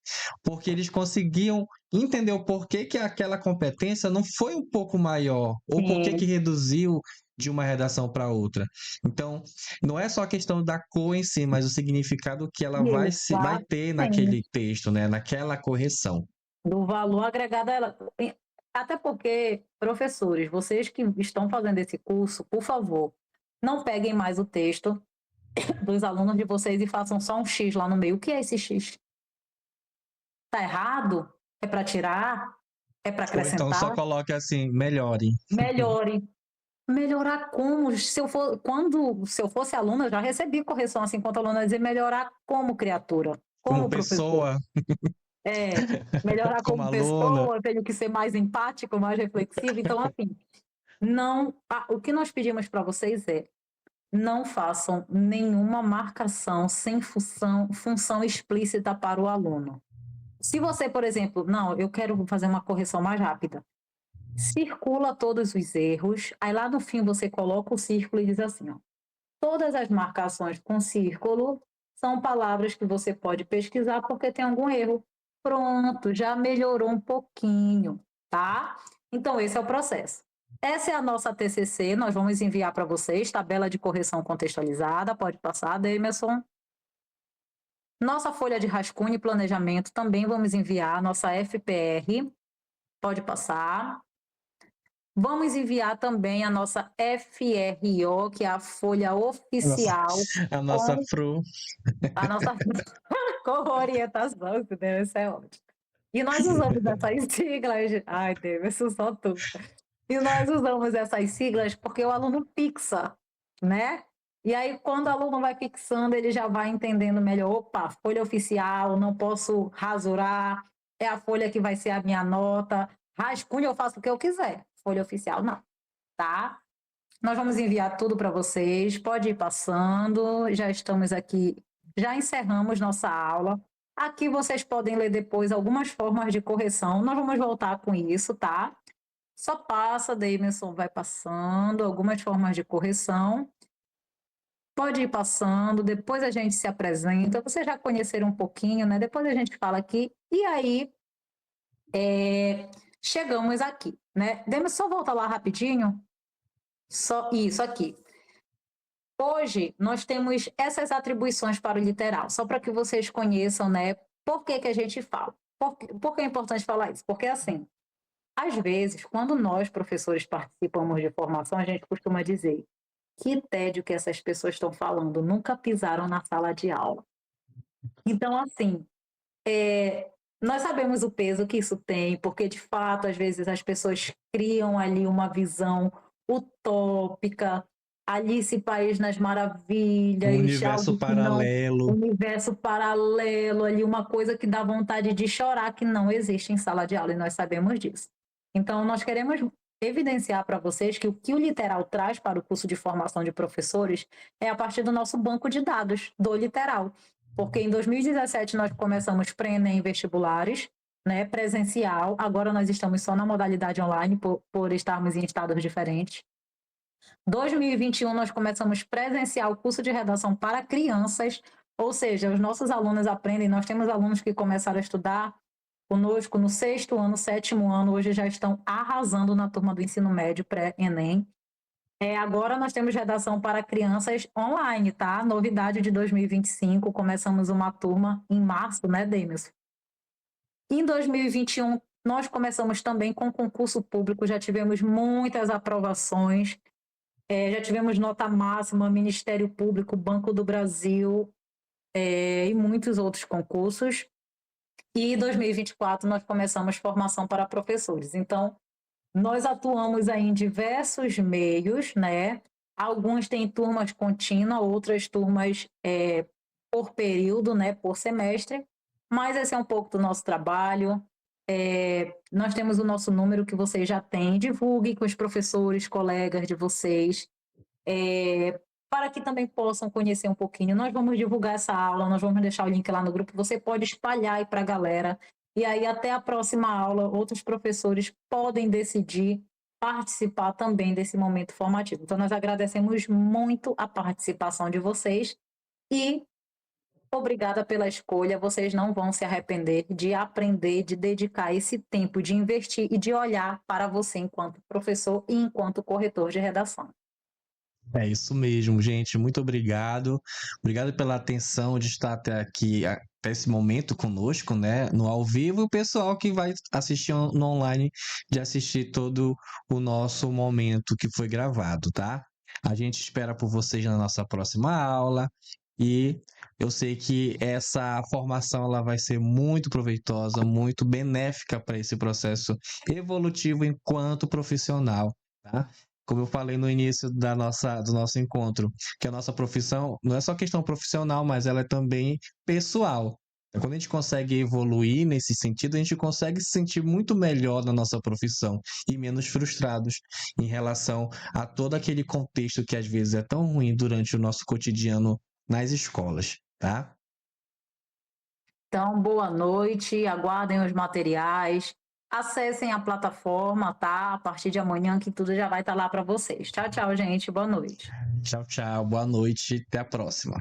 Speaker 1: porque eles conseguiam entender o porquê que aquela competência não foi um pouco maior, ou porquê que reduziu de uma redação para outra. Então, não é só a questão da cor em si, mas o significado que ela vai ter naquele texto, né, naquela correção.
Speaker 2: do valor agregado a ela. Até porque, professores, vocês que estão fazendo esse curso, por favor, não peguem mais o texto dos alunos de vocês e façam só um X lá no meio. O que é esse X? Tá errado? É para tirar? É para
Speaker 1: Ou então só
Speaker 2: acrescentar?
Speaker 1: coloque assim, melhore.
Speaker 2: Melhore. Melhorar como? Se eu fosse aluna, eu já recebi correção assim, enquanto aluna, dizer melhorar como criatura,
Speaker 1: Como
Speaker 2: como professor.
Speaker 1: pessoa,
Speaker 2: Melhorar
Speaker 1: como
Speaker 2: como
Speaker 1: aluna.
Speaker 2: pessoa, tenho que ser mais empático, mais reflexivo. Então, assim, o que nós pedimos para vocês é não façam nenhuma marcação sem função explícita para o aluno. Se você, por exemplo, não, eu quero fazer uma correção mais rápida, circula todos os erros, aí lá no fim você coloca o círculo e diz assim, ó, todas as marcações com círculo são palavras que você pode pesquisar porque tem algum erro. Pronto, já melhorou um pouquinho, tá? Então, esse é o processo. Essa é a nossa TCC, nós vamos enviar para vocês, tabela de correção contextualizada, pode passar, Demerson. Nossa folha de rascunho e planejamento também vamos enviar, nossa FPR, pode passar. Vamos enviar também a nossa FRO, que é a folha oficial,
Speaker 1: A nossa
Speaker 2: com
Speaker 1: Fru.
Speaker 2: a nossa com orientação, entendeu? Isso é ótimo. E nós usamos essas siglas, ai, Deus, isso só tu. E nós usamos essas siglas porque o aluno fixa, né? E aí, quando o aluno vai fixando, ele já vai entendendo melhor. Opa, folha oficial, não posso rasurar, é a folha que vai ser a minha nota. Rascunho eu faço o que eu quiser, folha oficial não, tá? Nós vamos enviar tudo para vocês, pode ir passando, já estamos aqui, já encerramos nossa aula. Aqui vocês podem ler depois algumas formas de correção, nós vamos voltar com isso, tá? Só passa, Davidson vai passando, algumas formas de correção. Pode ir passando, depois a gente se apresenta, vocês já conheceram um pouquinho, né? Depois a gente fala aqui, e aí chegamos aqui, né? Davidson, só volta lá rapidinho. Só isso aqui. Hoje, nós temos essas atribuições para o literal, só para que vocês conheçam, né? Por que que a gente fala? Por que é importante falar isso? Porque, assim, às vezes, quando nós, professores, participamos de formação, a gente costuma dizer que tédio que essas pessoas estão falando, nunca pisaram na sala de aula. Então, assim, nós sabemos o peso que isso tem, porque, de fato, às vezes as pessoas criam ali uma visão utópica, Alice País nas Maravilhas,
Speaker 1: Universo
Speaker 2: algo que não,
Speaker 1: paralelo.
Speaker 2: universo paralelo, ali uma coisa que dá vontade de chorar, que não existe em sala de aula, e nós sabemos disso. Então, nós queremos evidenciar para vocês que o Literal traz para o curso de formação de professores é a partir do nosso banco de dados do Literal. Porque em 2017 nós começamos pré-ENEM vestibulares, né, presencial, agora nós estamos só na modalidade online por estarmos em estados diferentes. 2021 nós começamos presencial o curso de redação para crianças, ou seja, os nossos alunos aprendem, nós temos alunos que começaram a estudar conosco no 6º ano, 7º ano, hoje já estão arrasando na turma do ensino médio pré-ENEM. Agora nós temos redação para crianças online, tá? Novidade de 2025, começamos uma turma em março, né, Demis? Em 2021, nós começamos também com concurso público, já tivemos muitas aprovações, já tivemos nota máxima, Ministério Público, Banco do Brasil e muitos outros concursos. E em 2024 nós começamos formação para professores. Então, nós atuamos aí em diversos meios, né? Alguns têm turmas contínuas, outras turmas por período, né? Por semestre. Mas esse é um pouco do nosso trabalho. Nós temos o nosso número que vocês já têm. Divulguem com os professores, colegas de vocês, para que também possam conhecer um pouquinho. Nós vamos divulgar essa aula, nós vamos deixar o link lá no grupo. Você pode espalhar aí para a galera. E aí, até a próxima aula, outros professores podem decidir participar também desse momento formativo. Então, nós agradecemos muito a participação de vocês e obrigada pela escolha. Vocês não vão se arrepender de aprender, de dedicar esse tempo, de investir e de olhar para você enquanto professor e enquanto corretor de redação.
Speaker 1: É isso mesmo, gente. Muito obrigado. Obrigado pela atenção de estar até aqui, esse momento conosco, né, no ao vivo, e o pessoal que vai assistir no online, de assistir todo o nosso momento que foi gravado, tá? A gente espera por vocês na nossa próxima aula e eu sei que essa formação ela vai ser muito proveitosa, muito benéfica para esse processo evolutivo enquanto profissional, tá? Como eu falei no início do nosso encontro, que a nossa profissão não é só questão profissional, mas ela é também pessoal. Então, quando a gente consegue evoluir nesse sentido, a gente consegue se sentir muito melhor na nossa profissão e menos frustrados em relação a todo aquele contexto que às vezes é tão ruim durante o nosso cotidiano nas escolas, tá?
Speaker 2: Então, boa noite, aguardem os materiais, acessem a plataforma, tá? A partir de amanhã que tudo já vai estar lá para vocês. Tchau, tchau, gente. Boa noite.
Speaker 1: Tchau, tchau. Boa noite. Até a próxima.